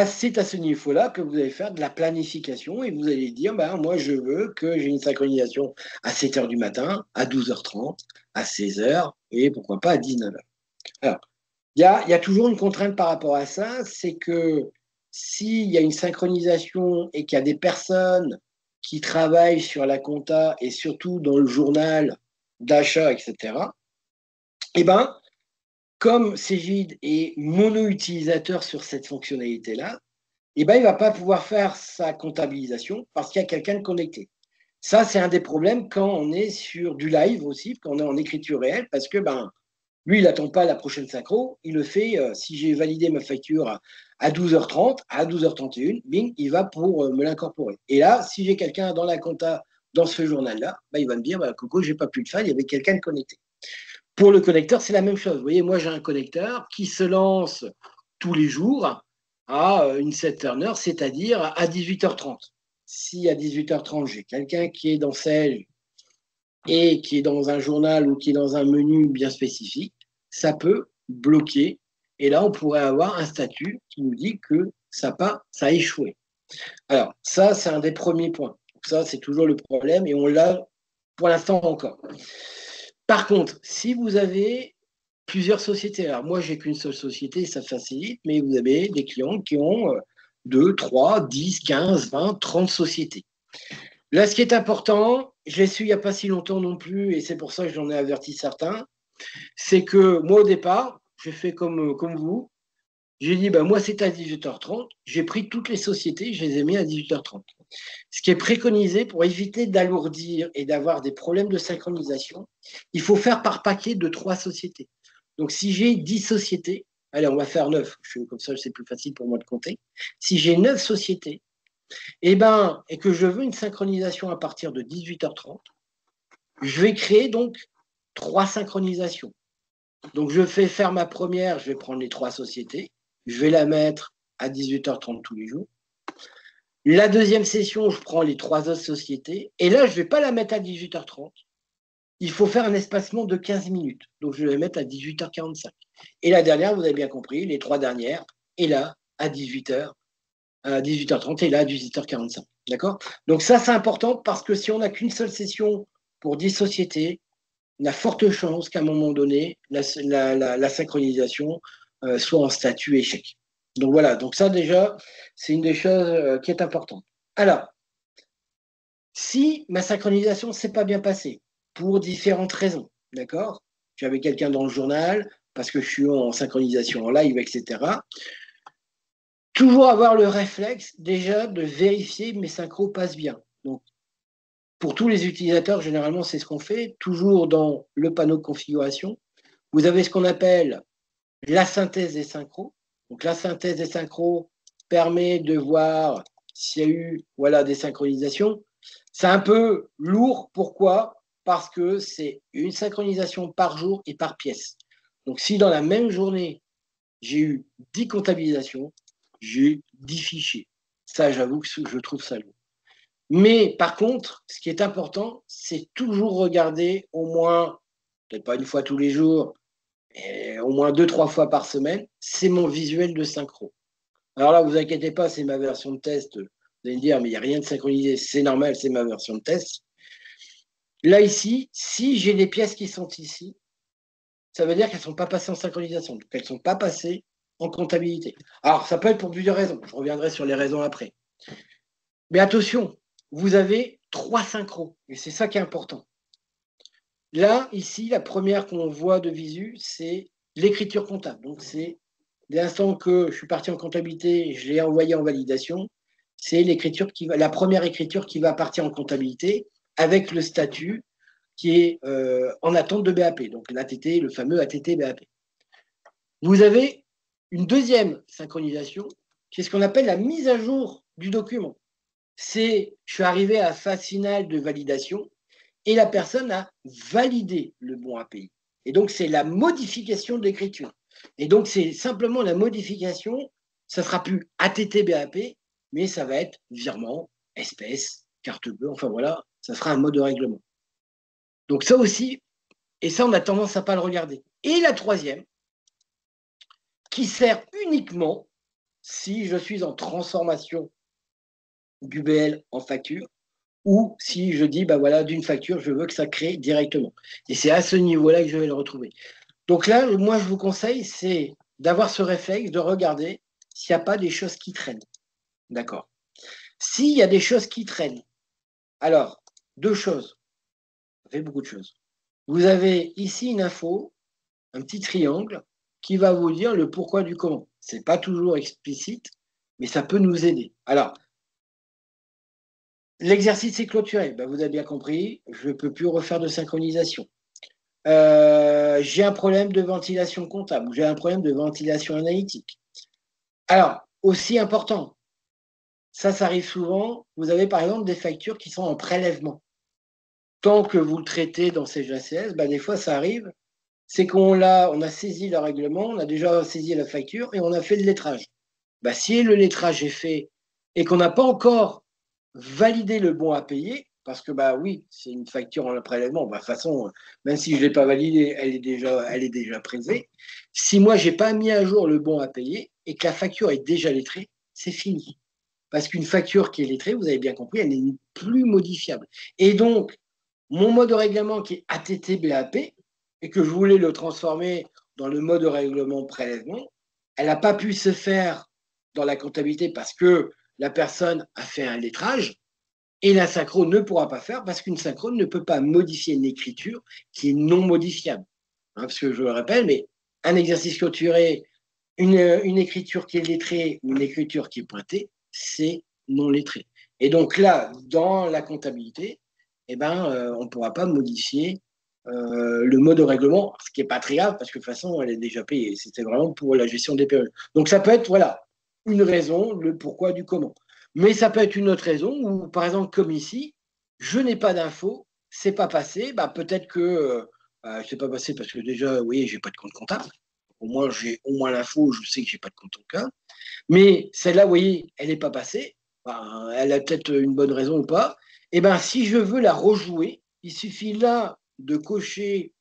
c'est à ce niveau-là que vous allez faire de la planification et vous allez dire, ben, moi, je veux que j'ai une synchronisation à 7 heures du matin, à 12h30, à 16 heures et pourquoi pas à 19 heures. Alors, il y a toujours une contrainte par rapport à ça, c'est que s'il y a une synchronisation et qu'il y a des personnes qui travaillent sur la compta et surtout dans le journal d'achat, etc., eh ben, comme Cegid est mono-utilisateur sur cette fonctionnalité-là, eh ben, il ne va pas pouvoir faire sa comptabilisation parce qu'il y a quelqu'un de connecté. Ça, c'est un des problèmes quand on est sur du live aussi, quand on est en écriture réelle, parce que ben, lui, il n'attend pas la prochaine synchro, il le fait, si j'ai validé ma facture à 12h30, à 12h31, bing, il va pour me l'incorporer. Et là, si j'ai quelqu'un dans la compta, dans ce journal-là, ben, il va me dire, ben, Coco, je n'ai pas pu le faire, il y avait quelqu'un de connecté. Pour le connecteur, c'est la même chose. Vous voyez, moi, j'ai un connecteur qui se lance tous les jours à une set turner, c'est-à-dire à 18h30. Si à 18h30, j'ai quelqu'un qui est dans Sage et qui est dans un journal ou qui est dans un menu bien spécifique, ça peut bloquer. Et là, on pourrait avoir un statut qui nous dit que ça a échoué. Alors, ça, c'est un des premiers points. Ça, c'est toujours le problème et on l'a pour l'instant encore. Par contre, si vous avez plusieurs sociétés, alors moi, j'ai qu'une seule société, ça facilite, mais vous avez des clients qui ont 2, 3, 10, 15, 20, 30 sociétés. Là, ce qui est important, je l'ai su il n'y a pas si longtemps non plus, et c'est pour ça que j'en ai averti certains, c'est que moi, au départ, j'ai fait comme vous. J'ai dit, ben, moi, c'est à 18h30. J'ai pris toutes les sociétés, je les ai mis à 18h30. Ce qui est préconisé pour éviter d'alourdir et d'avoir des problèmes de synchronisation, il faut faire par paquet de 3 sociétés. Donc, si j'ai 10 sociétés, allez, on va faire 9, comme ça, c'est plus facile pour moi de compter. Si j'ai 9 sociétés, et que je veux une synchronisation à partir de 18h30, je vais créer donc 3 synchronisations. Donc, je fais faire ma première, je vais prendre les 3 sociétés, je vais la mettre à 18h30 tous les jours. La deuxième session, je prends les 3 autres sociétés, et là, je ne vais pas la mettre à 18h30. Il faut faire un espacement de 15 minutes. Donc, je vais la mettre à 18h45. Et la dernière, vous avez bien compris, les 3 dernières, et là, à 18h, à 18h30, et là, à 18h45. D'accord? Donc, ça, c'est important parce que si on n'a qu'une seule session pour 10 sociétés, il y a forte chance qu'à un moment donné, la synchronisation soit en statut échec. Donc voilà, donc ça déjà, c'est une des choses qui est importante. Alors, si ma synchronisation ne s'est pas bien passée, pour différentes raisons, d'accord? J'avais quelqu'un dans le journal, parce que je suis en synchronisation en live, etc. Toujours avoir le réflexe déjà de vérifier que mes synchros passent bien. Donc, pour tous les utilisateurs, généralement, c'est ce qu'on fait. Toujours dans le panneau de configuration, vous avez ce qu'on appelle la synthèse des synchros. Donc, la synthèse des synchros permet de voir s'il y a eu des synchronisations. C'est un peu lourd. Pourquoi? Parce que c'est une synchronisation par jour et par pièce. Donc, si dans la même journée, j'ai eu 10 comptabilisations, j'ai eu 10 fichiers. Ça, j'avoue que je trouve ça lourd. Mais par contre, ce qui est important, c'est toujours regarder au moins, peut-être pas une fois tous les jours, mais au moins 2-3 fois par semaine, c'est mon visuel de synchro. Alors là, vous inquiétez pas, c'est ma version de test. Vous allez me dire, mais il n'y a rien de synchronisé, c'est normal, c'est ma version de test. Là, ici, si j'ai des pièces qui sont ici, ça veut dire qu'elles ne sont pas passées en synchronisation, donc elles ne sont pas passées en comptabilité. Alors, ça peut être pour plusieurs raisons. Je reviendrai sur les raisons après. Mais attention, vous avez 3 synchros, et c'est ça qui est important. Là, ici, la première qu'on voit de visu, c'est l'écriture comptable. Donc, c'est dès l'instant que je suis parti en comptabilité, je l'ai envoyé en validation, c'est la première écriture qui va partir en comptabilité avec le statut qui est en attente de BAP, donc l'ATT, le fameux ATT BAP. Vous avez une deuxième synchronisation, qui est ce qu'on appelle la mise à jour du document. Je suis arrivé à phase finale de validation et la personne a validé le bon API. Et donc, c'est la modification de l'écriture. Et donc, c'est simplement la modification, ça ne sera plus ATT BAP, mais ça va être virement, espèce, carte bleue, enfin voilà, ça sera un mode de règlement. Donc ça aussi, et ça, on a tendance à ne pas le regarder. Et la troisième, qui sert uniquement, si je suis en transformation d'UBL en facture, ou si je dis, bah voilà, d'une facture, je veux que ça crée directement. Et c'est à ce niveau-là que je vais le retrouver. Donc là, moi, je vous conseille, c'est d'avoir ce réflexe, de regarder s'il n'y a pas des choses qui traînent. D'accord. S'il y a des choses qui traînent, alors, deux choses, ça fait beaucoup de choses. Vous avez ici une info, un petit triangle, qui va vous dire le pourquoi du comment. Ce n'est pas toujours explicite, mais ça peut nous aider. Alors, l'exercice est clôturé. Ben, vous avez bien compris, je ne peux plus refaire de synchronisation. J'ai un problème de ventilation comptable, j'ai un problème de ventilation analytique. Alors, aussi important, ça arrive souvent, vous avez par exemple des factures qui sont en prélèvement. Tant que vous le traitez dans ces GACS, ben, des fois ça arrive, c'est on a saisi le règlement, on a déjà saisi la facture et on a fait le lettrage. Ben, si le lettrage est fait et qu'on n'a pas encore validé le bon à payer, parce que bah oui, c'est une facture en prélèvement, bah, de toute façon, même si je ne l'ai pas validée, elle est déjà prélevée. Si moi, je n'ai pas mis à jour le bon à payer et que la facture est déjà lettrée, c'est fini. Parce qu'une facture qui est lettrée, vous avez bien compris, elle n'est plus modifiable. Et donc, mon mode de règlement qui est ATT-BAP, et que je voulais le transformer dans le mode de règlement prélèvement, elle n'a pas pu se faire dans la comptabilité parce que la personne a fait un lettrage, et la synchro ne pourra pas faire parce qu'une synchro ne peut pas modifier une écriture qui est non modifiable. Parce que je le répète, mais un exercice clôturé, une écriture qui est lettrée ou une écriture qui est pointée, c'est non lettré. Et donc là, dans la comptabilité, eh ben, on ne pourra pas modifier le mode de règlement, ce qui n'est pas très grave parce que de toute façon, elle est déjà payée. C'était vraiment pour la gestion des périodes. Donc ça peut être, voilà, une raison, le pourquoi du comment. Mais ça peut être une autre raison où, par exemple, comme ici, je n'ai pas d'infos, c'est pas passé, bah, peut-être que c'est pas passé parce que déjà, oui, j'ai pas de compte comptable. Au moins, j'ai au moins l'info, je sais que j'ai pas de compte en cas. Mais celle-là, vous voyez, elle n'est pas passée. Ben, elle a peut-être une bonne raison ou pas. Et ben, si je veux la rejouer, il suffit là de cocher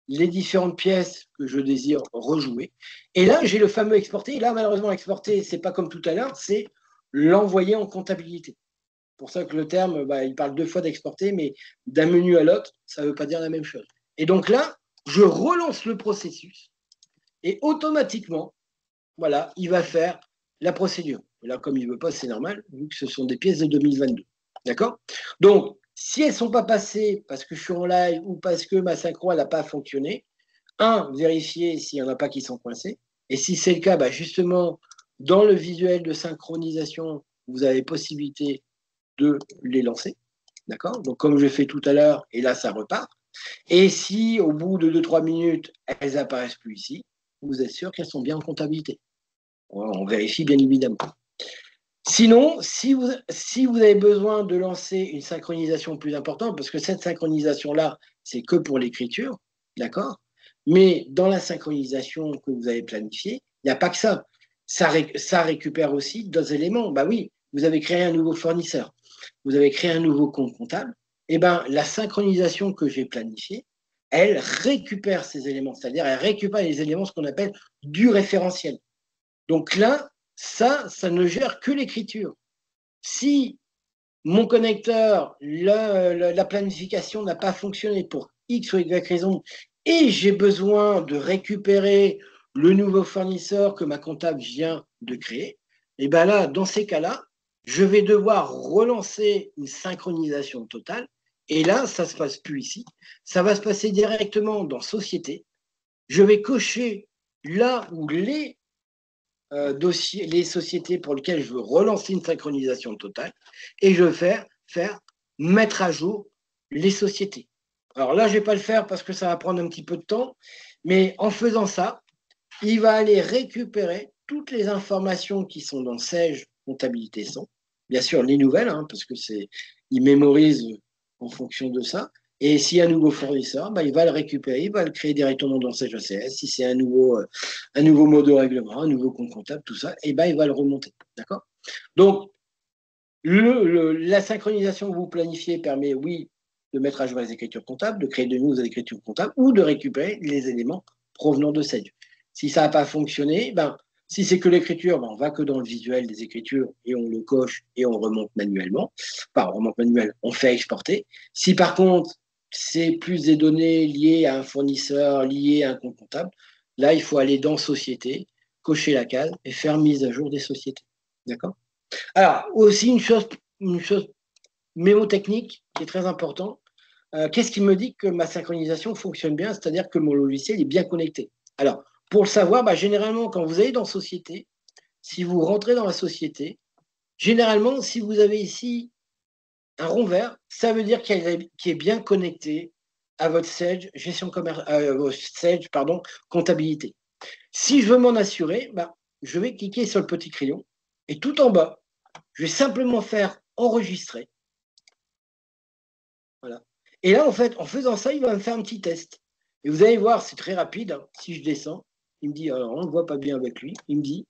les différentes pièces que je désire rejouer. Et là, j'ai le fameux exporter. Et là, malheureusement, exporter, c'est pas comme tout à l'heure, c'est l'envoyer en comptabilité. C'est pour ça que le terme, bah, il parle deux fois d'exporter, mais d'un menu à l'autre, ça ne veut pas dire la même chose. Et donc là, je relance le processus et automatiquement, voilà, il va faire la procédure. Et là, comme il ne veut pas, c'est normal, vu que ce sont des pièces de 2022. D'accord? Donc, si elles ne sont pas passées parce que je suis en live ou parce que ma synchro n'a pas fonctionné, vérifier s'il n'y en a pas qui sont coincés. Et si c'est le cas, bah justement, dans le visuel de synchronisation, vous avez possibilité de les lancer. D'accord? Donc, comme je fais tout à l'heure, et là, ça repart. Et si, au bout de 2-3 minutes, elles apparaissent plus ici, vous êtes sûr qu'elles sont bien en comptabilité. On vérifie, bien évidemment. Sinon, si vous avez besoin de lancer une synchronisation plus importante, parce que cette synchronisation-là, c'est que pour l'écriture, d'accord? Mais dans la synchronisation que vous avez planifiée, il n'y a pas que ça. Ça récupère aussi d'autres éléments. Bah oui, vous avez créé un nouveau fournisseur, vous avez créé un nouveau compte comptable. Eh ben, la synchronisation que j'ai planifiée, elle récupère ces éléments, c'est-à-dire elle récupère les éléments, ce qu'on appelle du référentiel. Donc là, ça ne gère que l'écriture. Si mon connecteur, la planification n'a pas fonctionné pour X ou Y raison, et j'ai besoin de récupérer le nouveau fournisseur que ma comptable vient de créer, et bien là, dans ces cas-là, je vais devoir relancer une synchronisation totale. Et là, ça ne se passe plus ici. Ça va se passer directement dans Société. Je vais cocher là où dossiers, les sociétés pour lesquelles je veux relancer une synchronisation totale et je veux faire mettre à jour les sociétés. Alors là, je ne vais pas le faire parce que ça va prendre un petit peu de temps, mais en faisant ça, il va aller récupérer toutes les informations qui sont dans Sage Comptabilité 100, bien sûr les nouvelles, parce que il mémorise en fonction de ça. Et s'il y a un nouveau fournisseur, bah, il va le récupérer, il va le créer directement dans Sage ACS. Si c'est un nouveau mode de règlement, un nouveau compte comptable, tout ça, et ben, il va le remonter. D'accord? Donc, la synchronisation que vous planifiez permet, oui, de mettre à jour les écritures comptables, de créer de nouvelles écritures comptables ou de récupérer les éléments provenant de Sage. Si ça n'a pas fonctionné, ben, Si c'est que l'écriture, ben, on va que dans le visuel des écritures et on le coche et on remonte manuellement. Enfin, on remonte manuel, on fait exporter. Si par contre, c'est plus des données liées à un fournisseur, liées à un compte comptable, là, il faut aller dans Société, cocher la case et faire mise à jour des sociétés. D'accord? Alors, aussi une chose mémotechnique qui est très importante. Qu'est-ce qui me dit que ma synchronisation fonctionne bien, c'est-à-dire que mon logiciel est bien connecté? Alors, pour le savoir, bah, généralement, quand vous allez dans Société, si vous rentrez dans la société, généralement, si vous avez ici un rond vert, ça veut dire qu'il est bien connecté à votre Sage, Sage, pardon, comptabilité. Si je veux m'en assurer, bah, je vais cliquer sur le petit crayon et tout en bas, je vais simplement faire enregistrer. Voilà. Et là, en fait, en faisant ça, il va me faire un petit test. Et vous allez voir, c'est très rapide, hein. Si je descends, il me dit, alors on ne voit pas bien avec lui, il me dit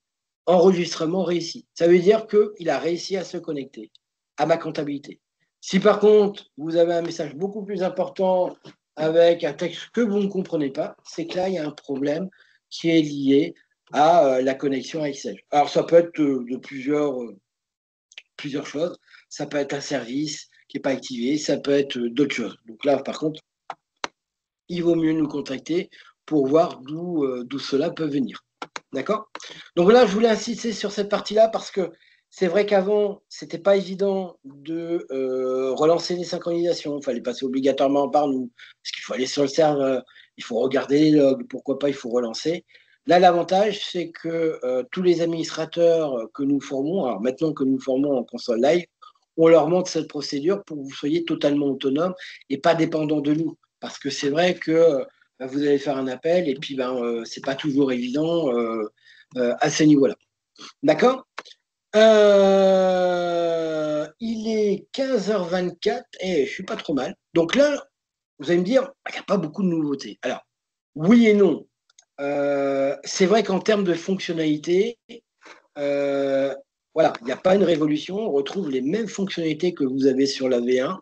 enregistrement réussi. Ça veut dire qu'il a réussi à se connecter à ma comptabilité. Si par contre, vous avez un message beaucoup plus important avec un texte que vous ne comprenez pas, c'est que là, il y a un problème qui est lié à la connexion à Excel. Alors, ça peut être de plusieurs choses. Ça peut être un service qui n'est pas activé, ça peut être d'autres choses. Donc là, par contre, il vaut mieux nous contacter pour voir d'où cela peut venir. D'accord? Donc là, je voulais insister sur cette partie-là parce que c'est vrai qu'avant, c'était pas évident de relancer les synchronisations. Il fallait passer obligatoirement par nous. Parce qu'il faut aller sur le serveur, il faut regarder les logs, pourquoi pas, il faut relancer. Là, l'avantage, c'est que tous les administrateurs que nous formons, alors maintenant que nous formons en console live, on leur montre cette procédure pour que vous soyez totalement autonome et pas dépendant de nous. Parce que c'est vrai que vous allez faire un appel et puis c'est pas toujours évident à ce niveau-là. D'accord? Il est 15h24 et je suis pas trop mal. Donc là, vous allez me dire, il n'y a pas beaucoup de nouveautés. Alors, oui et non. C'est vrai qu'en termes de fonctionnalité, voilà, il n'y a pas une révolution. On retrouve les mêmes fonctionnalités que vous avez sur la V1.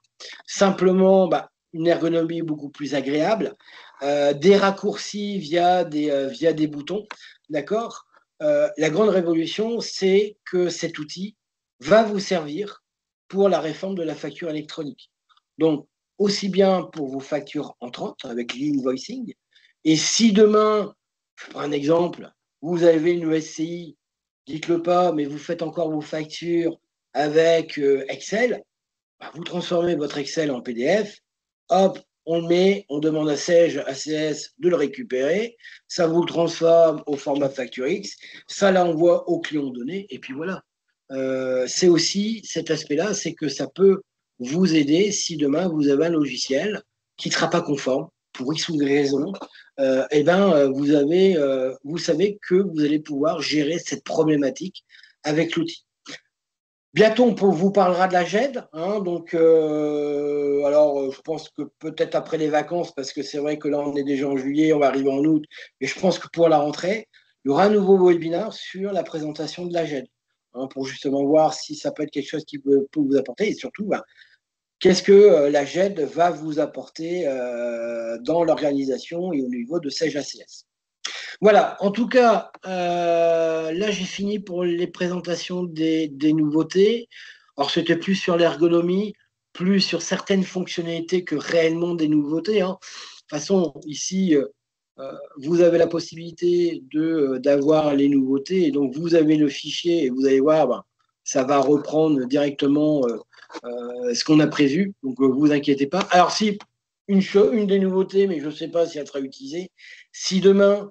Simplement, bah, une ergonomie beaucoup plus agréable, des raccourcis via des boutons. D'accord? La grande révolution, c'est que cet outil va vous servir pour la réforme de la facture électronique. Donc, aussi bien pour vos factures entrantes avec l'invoicing, et si demain, je prends un exemple, vous avez une SCI, dites-le pas, mais vous faites encore vos factures avec Excel, bah, vous transformez votre Excel en PDF, hop, on le met, on demande à Sage, à CS de le récupérer, ça vous le transforme au format facture X, ça l'envoie au client donné, et puis voilà. C'est aussi cet aspect-là, c'est que ça peut vous aider si demain vous avez un logiciel qui ne sera pas conforme, pour X ou Y raison, vous savez que vous allez pouvoir gérer cette problématique avec l'outil. Bientôt, on vous parlera de la GED. Hein, donc, alors, je pense que peut-être après les vacances, parce que c'est vrai que là, on est déjà en juillet, on va arriver en août, mais je pense que pour la rentrée, il y aura un nouveau webinaire sur la présentation de la GED, hein, pour justement voir si ça peut être quelque chose qui peut vous apporter et surtout, ben, qu'est-ce que la GED va vous apporter dans l'organisation et au niveau de Sage ACS. Voilà, en tout cas, là j'ai fini pour les présentations des nouveautés. Alors c'était plus sur l'ergonomie, plus sur certaines fonctionnalités que réellement des nouveautés. Hein. De toute façon, ici, vous avez la possibilité d'avoir les nouveautés et donc vous avez le fichier et vous allez voir, ben, ça va reprendre directement ce qu'on a prévu. Donc vous inquiétez pas. Alors si une des nouveautés, mais je ne sais pas si elle sera utilisée, si demain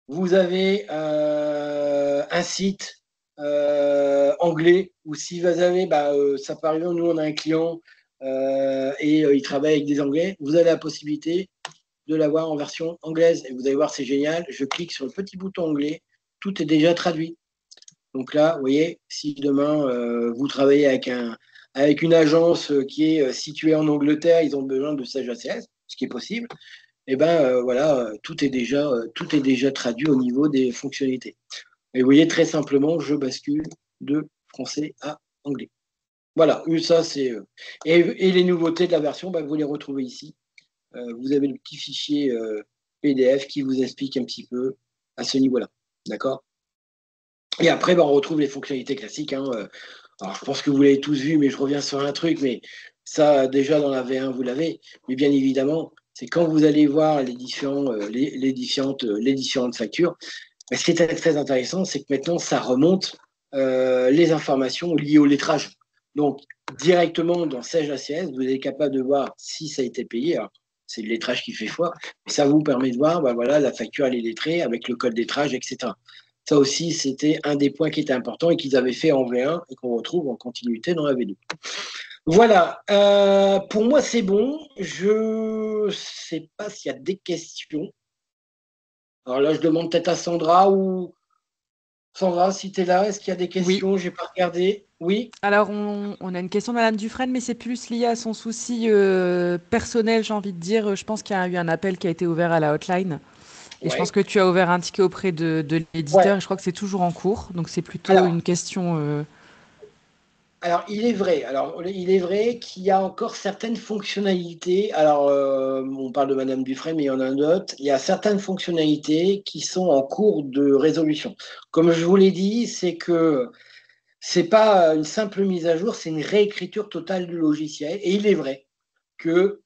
vous avez un site anglais ou si vous avez, ça peut arriver, nous on a un client et il travaille avec des anglais, vous avez la possibilité de l'avoir en version anglaise et vous allez voir, c'est génial. Je clique sur le petit bouton anglais, tout est déjà traduit. Donc là, vous voyez, si demain vous travaillez avec une agence qui est située en Angleterre, ils ont besoin de Sage ACS, ce qui est possible, et voilà, tout est déjà traduit au niveau des fonctionnalités. Et vous voyez, très simplement, je bascule de français à anglais. Voilà, ça c'est. Et les nouveautés de la version, vous les retrouvez ici. Vous avez le petit fichier PDF qui vous explique un petit peu à ce niveau-là. D'accord? Et après, on retrouve les fonctionnalités classiques. Hein. Alors, je pense que vous l'avez tous vu, mais je reviens sur un truc. Mais ça, déjà, dans la V1, vous l'avez. Mais bien évidemment, c'est quand vous allez voir les différentes factures. Mais ce qui est très intéressant, c'est que maintenant, ça remonte les informations liées au lettrage. Donc, directement dans Sage ACS, vous êtes capable de voir si ça a été payé. Alors, c'est le lettrage qui fait foi. Mais ça vous permet de voir, voilà, la facture, elle est lettrée avec le code lettrage, etc. Ça aussi, c'était un des points qui était important et qu'ils avaient fait en V1 et qu'on retrouve en continuité dans la V2. Voilà, pour moi, c'est bon. Je ne sais pas s'il y a des questions. Alors là, je demande peut-être à Sandra ou Sandra, si tu es là, est-ce qu'il y a des Oui. questions? Je n'ai pas regardé. Oui. Alors, on a une question de Madame Dufresne, mais c'est plus lié à son souci personnel, j'ai envie de dire. Je pense qu'il y a eu un appel qui a été ouvert à la hotline. Et je pense Ouais. que tu as ouvert un ticket auprès de Ouais. l'éditeur. Et je crois que c'est toujours en cours. Donc, c'est plutôt Alors, une question. il est vrai. Alors, il est vrai qu'il y a encore certaines fonctionnalités. Alors, on parle de Madame Dufresne, mais il y en a d'autres. Il y a certaines fonctionnalités qui sont en cours de résolution. Comme je vous l'ai dit, c'est que c'est pas une simple mise à jour, c'est une réécriture totale du logiciel. Et il est vrai que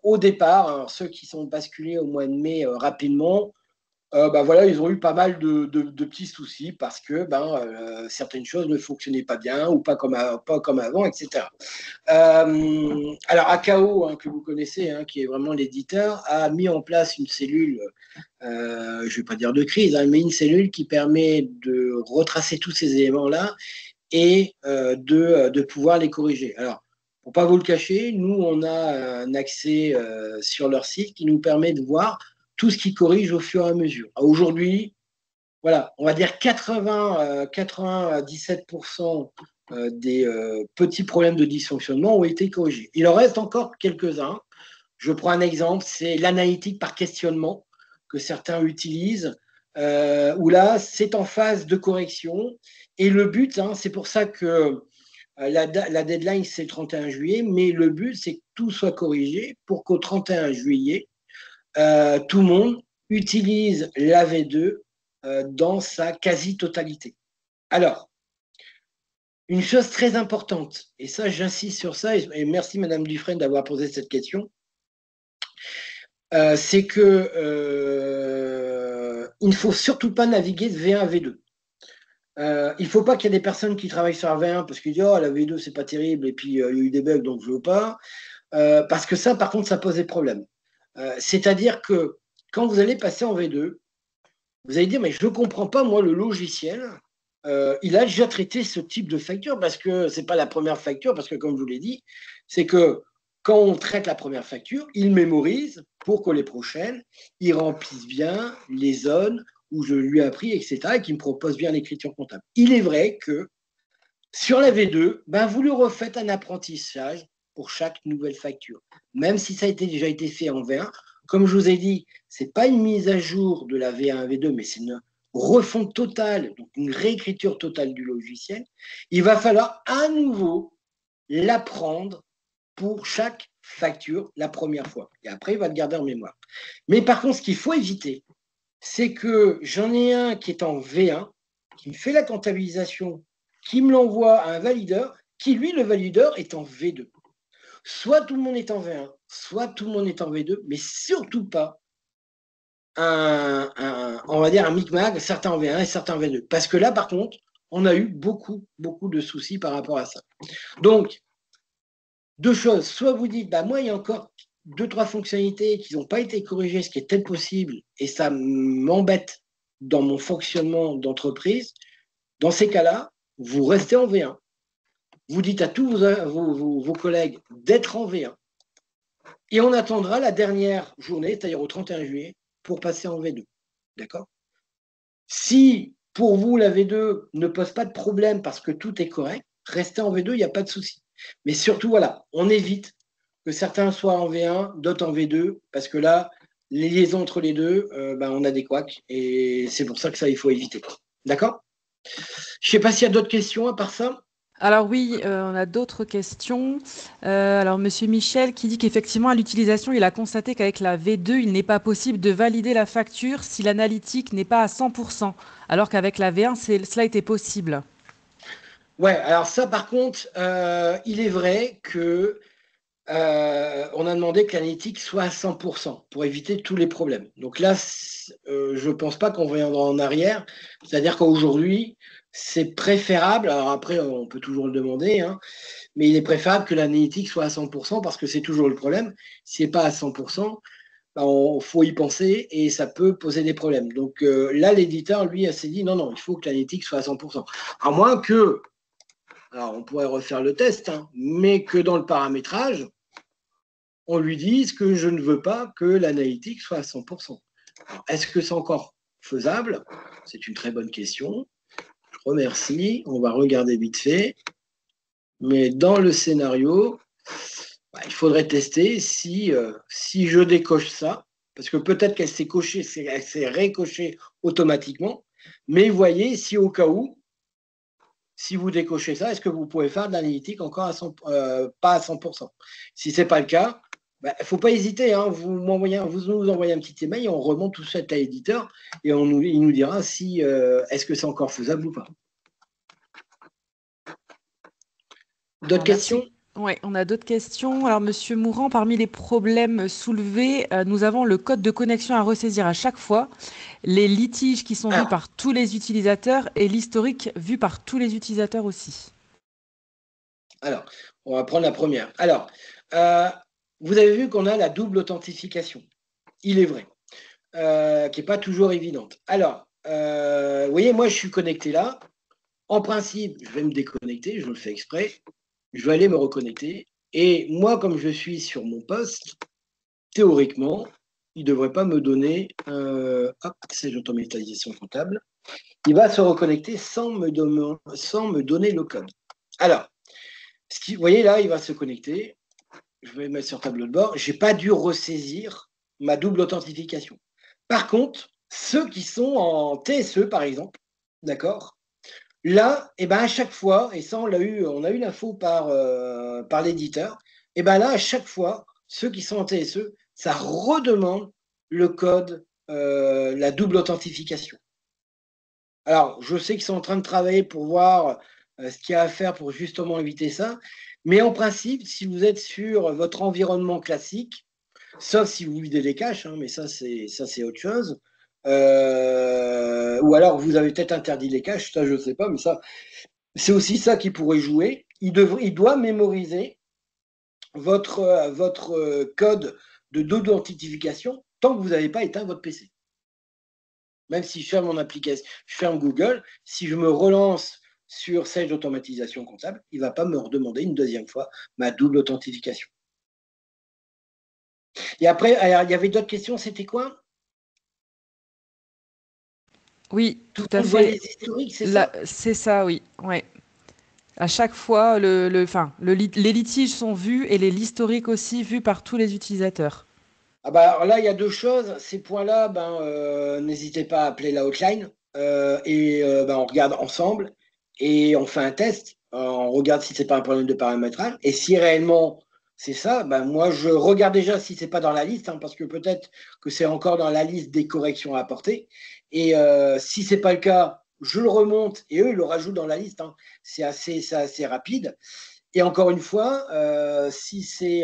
au départ, alors ceux qui sont basculés au mois de mai rapidement, voilà, ils ont eu pas mal de petits soucis parce que certaines choses ne fonctionnaient pas bien ou pas comme avant, etc. Alors, AKO, hein, que vous connaissez, hein, qui est vraiment l'éditeur, a mis en place une cellule, je ne vais pas dire de crise, hein, mais une cellule qui permet de retracer tous ces éléments-là et de pouvoir les corriger. Alors, pour ne pas vous le cacher, nous, on a un accès sur leur site qui nous permet de voir tout ce qui corrige au fur et à mesure. Aujourd'hui, voilà, on va dire 97% des petits problèmes de dysfonctionnement ont été corrigés. Il en reste encore quelques-uns. Je prends un exemple, c'est l'analytique par questionnement que certains utilisent, où là, c'est en phase de correction. Et le but, hein, c'est pour ça que la deadline, c'est le 31 juillet, mais le but, c'est que tout soit corrigé pour qu'au 31 juillet, tout le monde utilise la V2 dans sa quasi-totalité. Alors, une chose très importante, et ça, j'insiste sur ça, et merci Madame Dufresne d'avoir posé cette question, c'est que il ne faut surtout pas naviguer de V1 à V2. Il ne faut pas qu'il y ait des personnes qui travaillent sur la V1 parce qu'ils disent oh, la V2 c'est pas terrible et puis il y a eu des bugs donc je ne veux pas. Parce que ça, par contre, ça pose des problèmes. C'est-à-dire que quand vous allez passer en V2, vous allez dire mais je ne comprends pas, moi, le logiciel. Il a déjà traité ce type de facture parce que ce n'est pas la première facture, parce que comme je vous l'ai dit, c'est que quand on traite la première facture, il mémorise pour que les prochaines, il remplisse bien les zones où je lui ai appris, etc., et qu'il me propose bien l'écriture comptable. Il est vrai que sur la V2, vous lui refaites un apprentissage pour chaque nouvelle facture. Même si ça a déjà été fait en V1, comme je vous ai dit, ce n'est pas une mise à jour de la V1 à V2, mais c'est une refonte totale, donc une réécriture totale du logiciel. Il va falloir à nouveau l'apprendre pour chaque facture la première fois. Et après, il va le garder en mémoire. Mais par contre, ce qu'il faut éviter, c'est que j'en ai un qui est en V1, qui me fait la comptabilisation, qui me l'envoie à un valideur, qui lui, le valideur, est en V2. Soit tout le monde est en V1, soit tout le monde est en V2, mais surtout pas on va dire un micmac, certains en V1 et certains en V2. Parce que là, par contre, on a eu beaucoup de soucis par rapport à ça. Donc, deux choses. Soit vous dites, moi, il y a encore 2-3 fonctionnalités qui n'ont pas été corrigées, ce qui est peut-être possible, et ça m'embête dans mon fonctionnement d'entreprise. Dans ces cas-là, vous restez en V1. Vous dites à tous vos collègues d'être en V1. Et on attendra la dernière journée, c'est-à-dire au 31 juillet, pour passer en V2. D'accord? Si pour vous, la V2 ne pose pas de problème parce que tout est correct, restez en V2, il n'y a pas de souci. Mais surtout, voilà, on évite que certains soient en V1, d'autres en V2, parce que là, les liaisons entre les deux, on a des couacs et c'est pour ça que ça, il faut éviter. D'accord? Je ne sais pas s'il y a d'autres questions à part ça. Alors oui, on a d'autres questions. Alors Monsieur Michel qui dit qu'effectivement à l'utilisation, il a constaté qu'avec la V2, il n'est pas possible de valider la facture si l'analytique n'est pas à 100%, alors qu'avec la V1, cela était possible. Ouais, alors ça, par contre, il est vrai que on a demandé que l'analytique soit à 100% pour éviter tous les problèmes. Donc là, je ne pense pas qu'on reviendra en arrière. C'est-à-dire qu'aujourd'hui, c'est préférable, alors après, on peut toujours le demander, hein, mais il est préférable que l'analytique soit à 100% parce que c'est toujours le problème. Si ce n'est pas à 100%, ben, faut y penser et ça peut poser des problèmes. Donc là, l'éditeur, lui, s'est dit non, non, il faut que l'analytique soit à 100%. À moins que, alors on pourrait refaire le test, hein, mais que dans le paramétrage, on lui dise que je ne veux pas que l'analytique soit à 100%. Est-ce que c'est encore faisable? C'est une très bonne question. Je remercie. On va regarder vite fait. Mais dans le scénario, il faudrait tester si je décoche ça, parce que peut-être qu'elle s'est cochée, elle s'est récochée automatiquement. Mais voyez, si au cas où, si vous décochez ça, est-ce que vous pouvez faire de l'analytique encore pas à 100%? Si ce n'est pas le cas, il ne faut pas hésiter. Hein, vous nous envoyez un petit email, on remonte tout ça à l'éditeur et il nous dira si est-ce que c'est encore faisable ou pas. D'autres questions? Oui, on a d'autres questions. Alors, Monsieur Mourant, parmi les problèmes soulevés, nous avons le code de connexion à ressaisir à chaque fois, les litiges qui sont vus par tous les utilisateurs et l'historique vu par tous les utilisateurs aussi. Alors, on va prendre la première. Alors, vous avez vu qu'on a la double authentification. Il est vrai. Qui n'est pas toujours évidente. Alors, vous voyez, moi, je suis connecté là. En principe, je vais me déconnecter, je le fais exprès. Je vais aller me reconnecter. Et moi, comme je suis sur mon poste, théoriquement, il ne devrait pas me donner accès d'automatisation comptable. Il va se reconnecter sans me donner le code. Alors, vous voyez là, il va se connecter. Je vais mettre sur tableau de bord. Je n'ai pas dû ressaisir ma double authentification. Par contre, ceux qui sont en TSE, par exemple, d'accord, là, à chaque fois, et ça, on a eu l'info par l'éditeur, là, à chaque fois, ceux qui sont en TSE, ça redemande le code, la double authentification. Alors, je sais qu'ils sont en train de travailler pour voir ce qu'il y a à faire pour justement éviter ça, mais en principe, si vous êtes sur votre environnement classique, sauf si vous videz les caches, hein, mais ça c'est autre chose. Ou alors vous avez peut-être interdit les caches, ça je ne sais pas, mais ça c'est aussi ça qui pourrait jouer. Il doit mémoriser votre code de d'authentification tant que vous n'avez pas éteint votre PC. Même si je ferme mon application, je ferme Google, si je me relance sur Sage d'automatisation comptable, il ne va pas me redemander une deuxième fois ma double authentification. Et après, alors, il y avait d'autres questions, c'était quoi? Oui, tout à fait. Les historiques, c'est ça? C'est ça, oui. Ouais. À chaque fois, les litiges sont vus et l'historique aussi vu par tous les utilisateurs. Ah bah, alors là, il y a deux choses. Ces points-là, n'hésitez pas à appeler la hotline on regarde ensemble et on fait un test. On regarde si c'est pas un problème de paramétrage. Et si réellement c'est ça, moi, je regarde déjà si c'est pas dans la liste, hein, parce que peut-être que c'est encore dans la liste des corrections à apporter. Et si c'est pas le cas, je le remonte et eux, ils le rajoutent dans la liste. Hein. C'est assez rapide. Et encore une fois, si c'est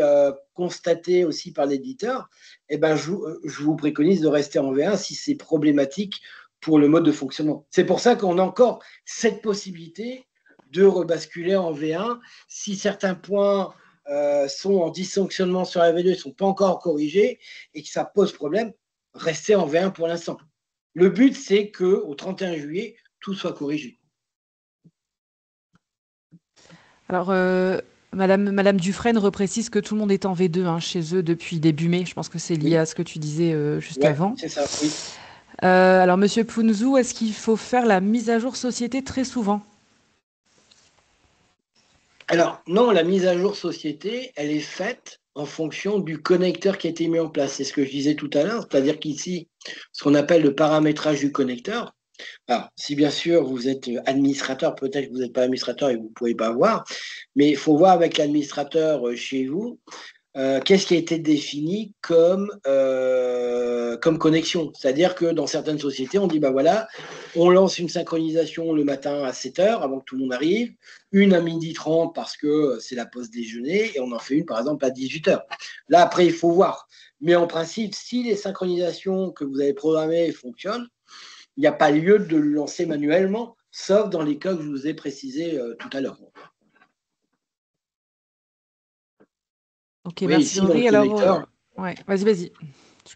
constaté aussi par l'éditeur, je vous préconise de rester en V1 si c'est problématique pour le mode de fonctionnement. C'est pour ça qu'on a encore cette possibilité de rebasculer en V1 si certains points sont en dysfonctionnement sur la V2, ne sont pas encore corrigés et que ça pose problème, restez en V1 pour l'instant. Le but, c'est qu'au 31 juillet, tout soit corrigé. Alors, Madame Dufresne reprécise que tout le monde est en V2 hein, chez eux depuis début mai. Je pense que c'est lié à ce que tu disais juste avant. C'est ça, oui. Alors, Monsieur Pounzou, est-ce qu'il faut faire la mise à jour société très souvent? Alors, non, la mise à jour société, elle est faite en fonction du connecteur qui a été mis en place. C'est ce que je disais tout à l'heure, c'est-à-dire qu'ici, ce qu'on appelle le paramétrage du connecteur, Alors, si bien sûr vous êtes administrateur, peut-être que vous n'êtes pas administrateur et vous ne pouvez pas voir, mais il faut voir avec l'administrateur chez vous qu'est-ce qui a été défini comme connexion. C'est-à-dire que dans certaines sociétés, on dit, bah voilà, on lance une synchronisation le matin à 7 heures avant que tout le monde arrive, une à 12h30 parce que c'est la pause déjeuner, et on en fait une, par exemple, à 18 heures. Là, après, il faut voir. Mais en principe, si les synchronisations que vous avez programmées fonctionnent, il n'y a pas lieu de le lancer manuellement, sauf dans les cas que je vous ai précisés tout à l'heure. Ok, Oui, merci ici, dans le Grégory. Alors, connecteur, ouais, vas-y.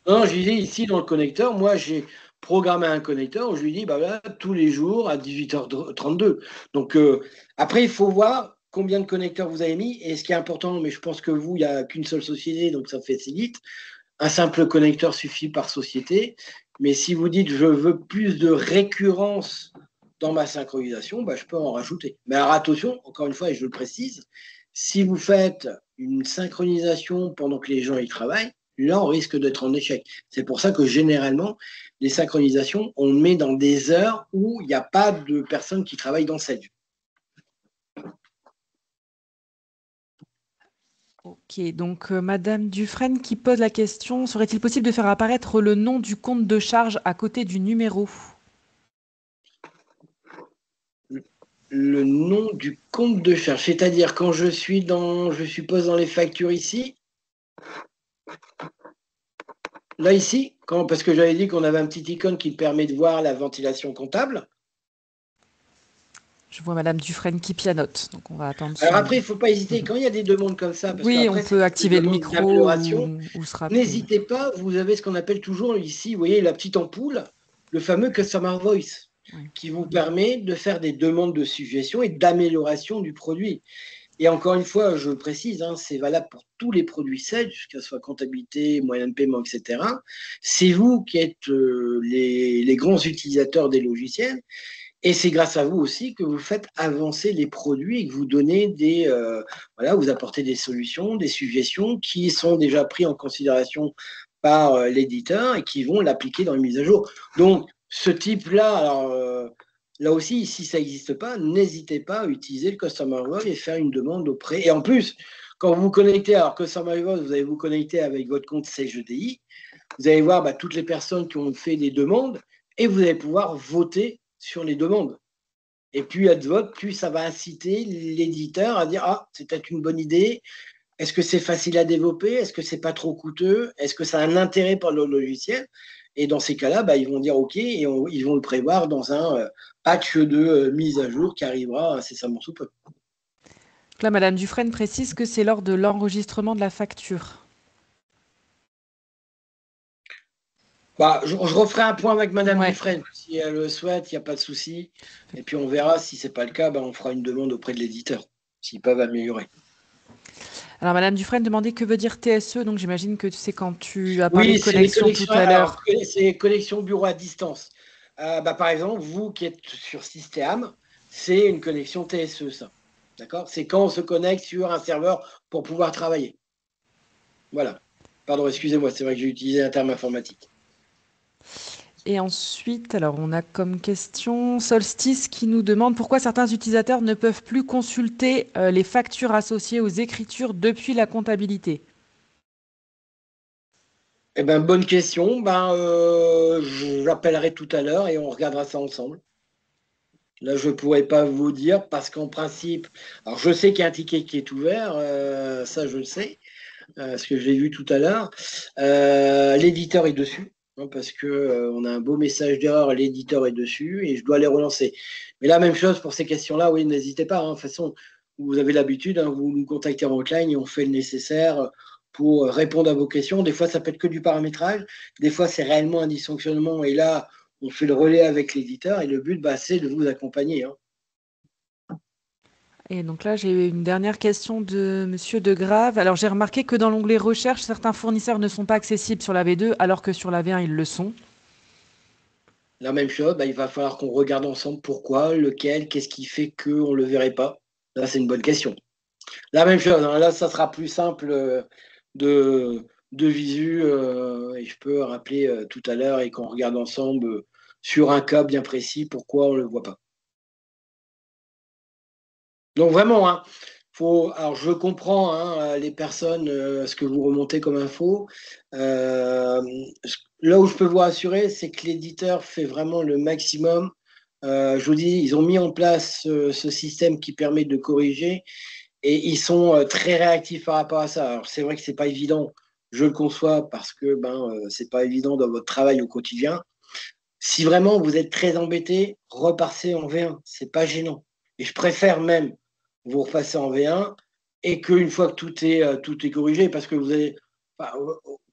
non, je disais ici dans le connecteur, moi j'ai programmé un connecteur où je lui dis bah là, tous les jours à 18h32. Donc après, il faut voir combien de connecteurs vous avez mis. Et ce qui est important, mais je pense que vous, il n'y a qu'une seule société, donc ça fait assez vite. Un simple connecteur suffit par société. Mais si vous dites je veux plus de récurrence dans ma synchronisation, bah, je peux en rajouter. Mais alors attention, encore une fois, et je le précise, si vous faites une synchronisation pendant que les gens y travaillent, là, on risque d'être en échec. C'est pour ça que généralement, les synchronisations, on met dans des heures où il n'y a pas de personnes qui travaillent dans cette. Ok, donc Madame Dufresne qui pose la question, serait-il possible de faire apparaître le nom du compte de charge à côté du numéro? Le nom du compte de charge, c'est-à-dire quand je suppose dans les factures ici, là ici, parce que j'avais dit qu'on avait un petit icône qui permet de voir la ventilation comptable. Je vois Madame Dufresne qui pianote, donc on va attendre Alors son... après, il ne faut pas hésiter, quand il y a des demandes comme ça, parce Oui, on qu'après, c'est peut des activer le demandes micro d'amélioration, ou se rappeler. n'hésitez pas, vous avez ce qu'on appelle toujours ici, vous voyez la petite ampoule, le fameux Customer Voice, Oui. qui vous permet de faire des demandes de suggestions et d'amélioration du produit. Et encore une fois, je précise, hein, c'est valable pour tous les produits Sage, que ce soit comptabilité, moyen de paiement, etc. C'est vous qui êtes les grands utilisateurs des logiciels. Et c'est grâce à vous aussi que vous faites avancer les produits et que vous donnez voilà, vous apportez des solutions, des suggestions qui sont déjà prises en considération par l'éditeur et qui vont l'appliquer dans les mises à jour. Donc, ce type-là, alors là aussi, si ça n'existe pas, n'hésitez pas à utiliser le Customer Voice et faire une demande auprès. Et en plus, quand vous vous connectez, alors Customer Voice, vous allez vous connecter avec votre compte Sage EDI, vous allez voir bah, toutes les personnes qui ont fait des demandes et vous allez pouvoir voter sur les demandes. Et plus il y a de votes, plus ça va inciter l'éditeur à dire ah, c'est peut-être une bonne idée. Est-ce que c'est facile à développer? Est-ce que c'est pas trop coûteux? Est-ce que ça a un intérêt pour le logiciel? Et dans ces cas-là, bah, ils vont dire OK et ils vont le prévoir dans un patch de mise à jour qui arrivera incessamment sous peu. Donc là, Madame Dufresne précise que c'est lors de l'enregistrement de la facture. Bah, je referai un point avec Madame Ouais. Dufresne. Si elle le souhaite, il n'y a pas de souci. Et puis on verra si ce n'est pas le cas, bah, on fera une demande auprès de l'éditeur, s'ils peuvent améliorer. Alors, Madame Dufresne demandait que veut dire TSE, donc j'imagine que tu sais quand tu as parlé Oui, de c'est les connexion tout connexions. à Alors, l'heure. c'est connexion bureau à distance. Bah, par exemple, vous qui êtes sur System, c'est une connexion TSE, ça. D'accord? C'est quand on se connecte sur un serveur pour pouvoir travailler. Voilà. Pardon, excusez-moi, c'est vrai que j'ai utilisé un terme informatique. Et ensuite, alors on a comme question Solstice qui nous demande pourquoi certains utilisateurs ne peuvent plus consulter les factures associées aux écritures depuis la comptabilité. Eh ben, bonne question. J'appellerai tout à l'heure et on regardera ça ensemble. Là, je ne pourrais pas vous dire parce qu'en principe, alors je sais qu'il y a un ticket qui est ouvert, ça je le sais, parce que je l'ai vu tout à l'heure. L'éditeur est dessus, hein, parce que on a un beau message d'erreur, l'éditeur est dessus et je dois les relancer. Mais la même chose pour ces questions-là, oui, n'hésitez pas. Hein, de toute façon, vous avez l'habitude, hein, vous nous contactez en hotline et on fait le nécessaire pour répondre à vos questions. Des fois, ça peut être que du paramétrage, des fois, c'est réellement un dysfonctionnement et là, on fait le relais avec l'éditeur et le but, bah, c'est de vous accompagner. Hein. Et donc là, j'ai une dernière question de Monsieur Degrave. Alors j'ai remarqué que dans l'onglet recherche, certains fournisseurs ne sont pas accessibles sur la V2, alors que sur la V1, ils le sont. La même chose, bah, il va falloir qu'on regarde ensemble pourquoi, lequel, qu'est-ce qui fait qu'on ne le verrait pas. Là, c'est une bonne question. La même chose, hein, là, ça sera plus simple de visu et je peux rappeler tout à l'heure et qu'on regarde ensemble sur un cas bien précis, pourquoi on ne le voit pas. Donc vraiment, hein, alors je comprends hein, les personnes, ce que vous remontez comme info. Euh, Là où je peux vous rassurer, c'est que l'éditeur fait vraiment le maximum. Je vous dis, ils ont mis en place ce système qui permet de corriger et ils sont très réactifs par rapport à ça. Alors c'est vrai que c'est pas évident, je le conçois parce que c'est pas évident dans votre travail au quotidien. Si vraiment vous êtes très embêté, repassez en V1, c'est pas gênant. Et je préfère même vous repasser en V1 et qu'une fois que tout est corrigé, parce que vous allez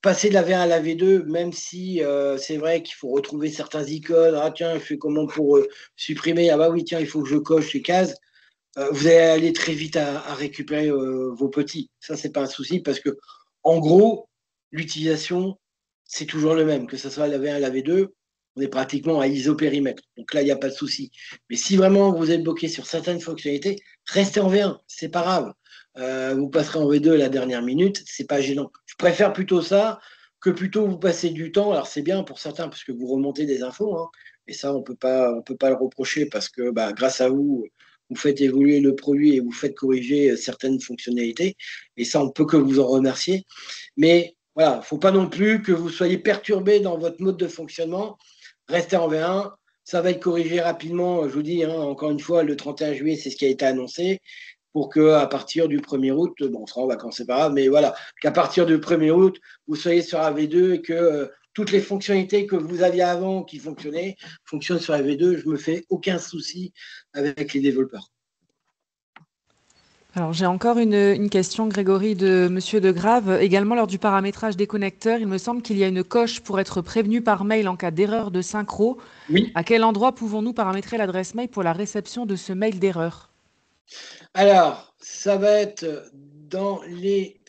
passer de la V1 à la V2, même si c'est vrai qu'il faut retrouver certains icônes. Ah tiens, je fais comment pour supprimer? Ah bah oui, tiens, il faut que je coche les cases. Vous allez aller très vite à récupérer vos petits. Ça, c'est pas un souci parce que, en gros, l'utilisation, c'est toujours le même, que ce soit la V1 la V2, on est pratiquement à isopérimètre. Donc là, il n'y a pas de souci. Mais si vraiment vous êtes bloqué sur certaines fonctionnalités, restez en V1, c'est pas grave. Vous passerez en V2 à la dernière minute, c'est pas gênant. Je préfère plutôt ça que plutôt vous passer du temps. Alors c'est bien pour certains parce que vous remontez des infos, hein, et ça on peut pas le reprocher parce que grâce à vous, vous faites évoluer le produit et vous faites corriger certaines fonctionnalités. Et ça, on ne peut que vous en remercier. Mais voilà, il ne faut pas non plus que vous soyez perturbé dans votre mode de fonctionnement. Restez en V1. Ça va être corrigé rapidement. Je vous dis, hein, encore une fois, le 31 juillet, c'est ce qui a été annoncé. Pour qu'à partir du 1er août, bon, on sera en vacances, c'est pas grave, mais voilà, qu'à partir du 1er août, vous soyez sur AV2 et que toutes les fonctionnalités que vous aviez avant qui fonctionnaient fonctionnent sur AV2. Je ne me fais aucun souci avec les développeurs. Alors, j'ai encore une question, Grégory, de Monsieur De Grave. Également, lors du paramétrage des connecteurs, il me semble qu'il y a une coche pour être prévenu par mail en cas d'erreur de synchro. Oui. À quel endroit pouvons-nous paramétrer l'adresse mail pour la réception de ce mail d'erreur? Alors, ça va être dans les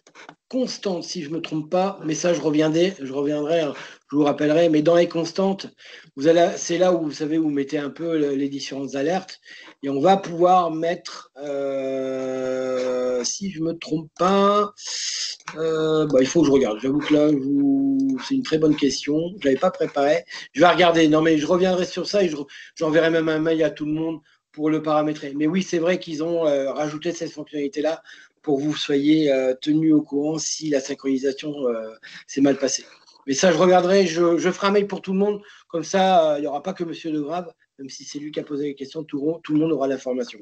constantes, si je ne me trompe pas, mais ça, je reviendrai, hein, je vous rappellerai, mais dans les constantes, c'est là où vous savez, vous mettez un peu les différentes alertes, et on va pouvoir mettre, si je ne me trompe pas, il faut que je regarde. J'avoue que là, c'est une très bonne question, je ne l'avais pas préparé. Je vais regarder, non mais je reviendrai sur ça et j'enverrai même un mail à tout le monde pour le paramétrer. Mais oui, c'est vrai qu'ils ont rajouté cette fonctionnalité-là pour que vous soyez tenus au courant si la synchronisation s'est mal passée. Mais ça, je regarderai, je ferai un mail pour tout le monde, comme ça, il n'y aura pas que Monsieur De Grave, même si c'est lui qui a posé les questions, tout le monde aura l'information.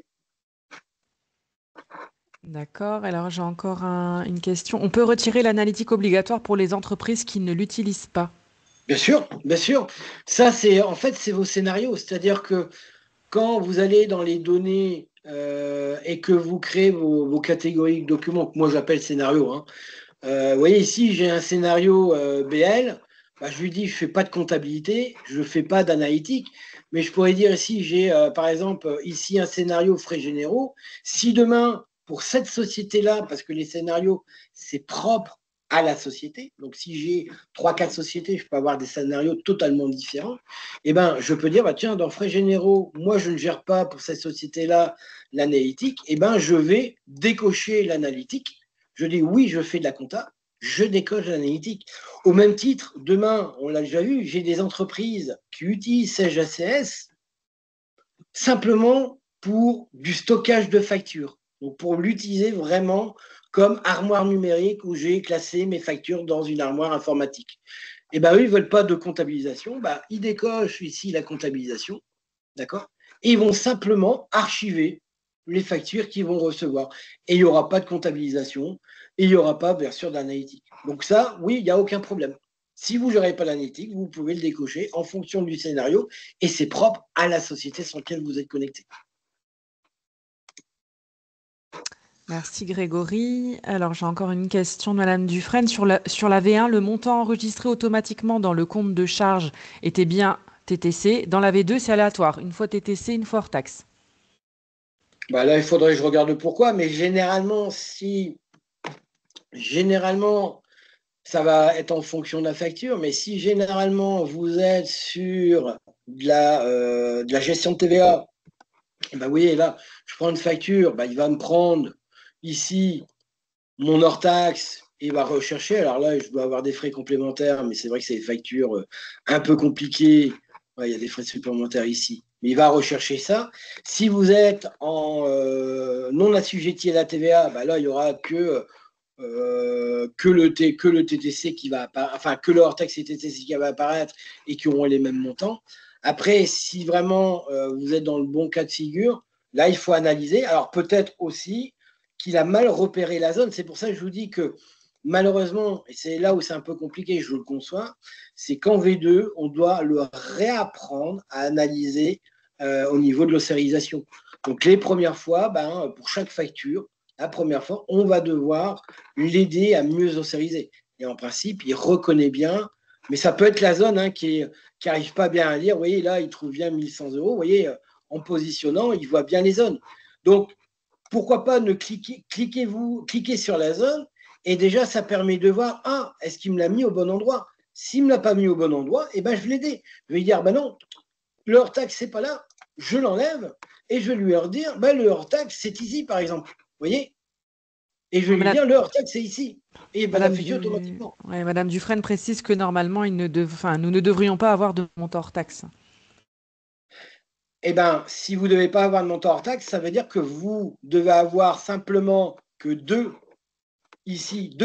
D'accord. Alors, j'ai encore une question. On peut retirer l'analytique obligatoire pour les entreprises qui ne l'utilisent pas? Bien sûr, bien sûr. Ça, c'est vos scénarios. C'est-à-dire que quand vous allez dans les données et que vous créez vos catégories de documents, que moi j'appelle scénario, hein, vous voyez ici, j'ai un scénario BL. Je lui dis, je ne fais pas de comptabilité, je ne fais pas d'analytique, mais je pourrais dire ici, j'ai par exemple ici un scénario frais généraux. Si demain, pour cette société-là, parce que les scénarios, c'est propre à la société, donc si j'ai 3-4 sociétés, je peux avoir des scénarios totalement différents, et je peux dire, tiens, dans frais généraux, moi, je ne gère pas pour cette société-là l'analytique, je vais décocher l'analytique. Je dis oui, je fais de la compta, je décoche l'analytique. Au même titre, demain, on l'a déjà vu, j'ai des entreprises qui utilisent Sage ACS simplement pour du stockage de factures. Donc pour l'utiliser vraiment comme armoire numérique où j'ai classé mes factures dans une armoire informatique. Et eux, ils ne veulent pas de comptabilisation. Ils décochent ici la comptabilisation, d'accord? Et ils vont simplement archiver les factures qu'ils vont recevoir. Et il n'y aura pas de comptabilisation et il n'y aura pas, bien sûr, d'analytique. Donc ça, oui, il n'y a aucun problème. Si vous ne gérez pas l'analytique, vous pouvez le décocher en fonction du scénario et c'est propre à la société sur laquelle vous êtes connecté. Merci Grégory. Alors j'ai encore une question de Madame Dufresne. Sur la V1, le montant enregistré automatiquement dans le compte de charge était bien TTC. Dans la V2, c'est aléatoire. Une fois TTC, une fois hors taxe. Là, il faudrait que je regarde pourquoi, mais généralement, ça va être en fonction de la facture, mais si généralement vous êtes sur de la gestion de TVA, vous voyez là, je prends une facture, il va me prendre ici mon hors-taxe et il va rechercher. Alors là, je dois avoir des frais complémentaires, mais c'est vrai que c'est des factures un peu compliquées Ouais, il y a des frais supplémentaires ici. Mais il va rechercher ça. Si vous êtes en non assujetti à la TVA, bah là, il n'y aura que le TTC qui va apparaître, enfin, que le hors-taxe et TTC qui va apparaître et qui auront les mêmes montants. Après, si vraiment vous êtes dans le bon cas de figure, là, il faut analyser. Alors, peut-être aussi qu'il a mal repéré la zone. C'est pour ça que je vous dis que malheureusement, et c'est là où c'est un peu compliqué, je le conçois, c'est qu'en V2, on doit le réapprendre à analyser au niveau de l'ossérisation. Donc, les premières fois, ben, pour chaque facture, la première fois, on va devoir l'aider à mieux ossériser. Et en principe, il reconnaît bien, mais ça peut être la zone hein, qui n'arrive pas bien à lire. Vous voyez, là, il trouve bien 1 100 euros. Vous voyez, en positionnant, il voit bien les zones. Donc, pourquoi pas ne cliquez sur la zone et déjà, ça permet de voir, ah, est-ce qu'il me l'a mis au bon endroit? S'il ne me l'a pas mis au bon endroit, eh ben, je vais l'aider. Je vais lui dire, ben non, le hors-taxe, c'est pas là, je l'enlève et je vais lui redire, ben, le hors-taxe, c'est ici, par exemple. Vous voyez? Et je vais lui dire, le hors-taxe, c'est ici. Et ben, la fait automatiquement. Ouais, Madame Dufresne précise que normalement, nous ne devrions pas avoir de montant hors taxe. Eh bien, si vous ne devez pas avoir de montant hors taxe, ça veut dire que vous devez avoir simplement que deux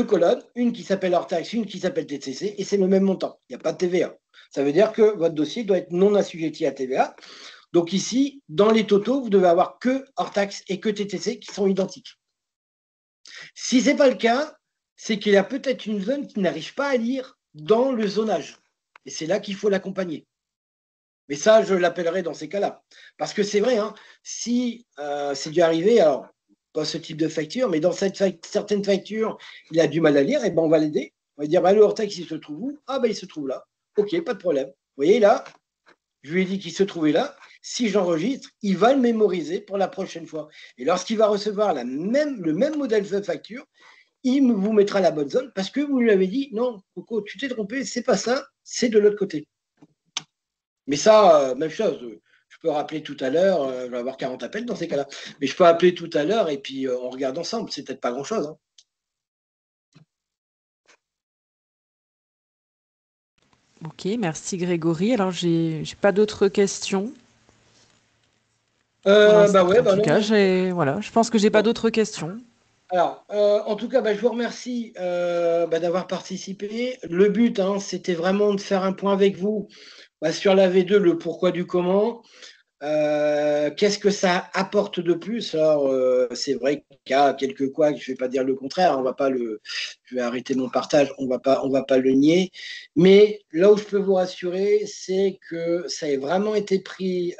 colonnes, une qui s'appelle hors taxe, une qui s'appelle TTC, et c'est le même montant. Il n'y a pas de TVA. Ça veut dire que votre dossier doit être non assujetti à TVA. Donc ici, dans les totaux, vous devez avoir que hors taxe et que TTC qui sont identiques. Si ce n'est pas le cas, c'est qu'il y a peut-être une zone qui n'arrive pas à lire dans le zonage. Et c'est là qu'il faut l'accompagner. Mais ça, je l'appellerai dans ces cas-là. Parce que c'est vrai, hein, si c'est dû arriver, alors pas ce type de facture, mais dans certaines factures, il a du mal à lire, et ben on va l'aider. On va dire, bah, le hors-taxe, il se trouve où? Ah ben il se trouve là. Ok, pas de problème. Vous voyez là, je lui ai dit qu'il se trouvait là. Si j'enregistre, il va le mémoriser pour la prochaine fois. Et lorsqu'il va recevoir le même modèle de facture, il vous mettra la bonne zone parce que vous lui avez dit, non, Coco, tu t'es trompé, c'est pas ça, c'est de l'autre côté. Mais ça, même chose, je peux rappeler tout à l'heure, je vais avoir 40 appels dans ces cas-là, mais je peux appeler tout à l'heure et puis on regarde ensemble, c'est peut-être pas grand-chose. Hein. Ok, merci Grégory. Alors, j'ai pas d'autres questions. Bah ouais, En bah tout non. cas, voilà, je pense que j'ai pas Bon. d'autres questions. Alors, en tout cas, bah, je vous remercie d'avoir participé. Le but, hein, c'était vraiment de faire un point avec vous sur la V2, le pourquoi du comment. Qu'est-ce que ça apporte de plus? Alors, c'est vrai qu'il y a quelques couacs, je ne vais pas dire le contraire, je vais arrêter mon partage, on va pas le nier. Mais là où je peux vous rassurer, c'est que ça a vraiment été pris,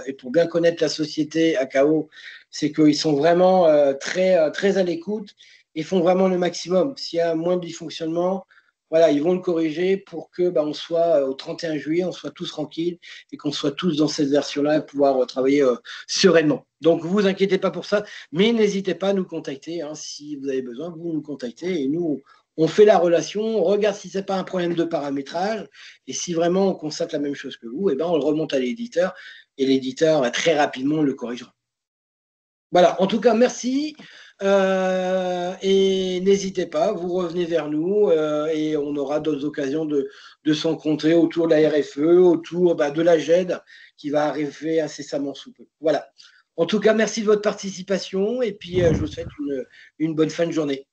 et pour bien connaître la société AKO, c'est qu'ils sont vraiment très à l'écoute et font vraiment le maximum. S'il y a moins de dysfonctionnement, voilà, ils vont le corriger pour que on soit au 31 juillet, on soit tous tranquilles et qu'on soit tous dans cette version-là et pouvoir travailler sereinement. Donc, vous inquiétez pas pour ça, mais n'hésitez pas à nous contacter. Hein, si vous avez besoin, vous nous contactez et nous, on fait la relation, on regarde si ce n'est pas un problème de paramétrage et si vraiment on constate la même chose que vous, on le remonte à l'éditeur et l'éditeur, très rapidement, le corrigera. Voilà, en tout cas, merci. Et n'hésitez pas, vous revenez vers nous et on aura d'autres occasions de se rencontrer autour de la RFE, autour de la GED qui va arriver incessamment sous peu. Voilà. En tout cas, merci de votre participation et puis je vous souhaite une bonne fin de journée.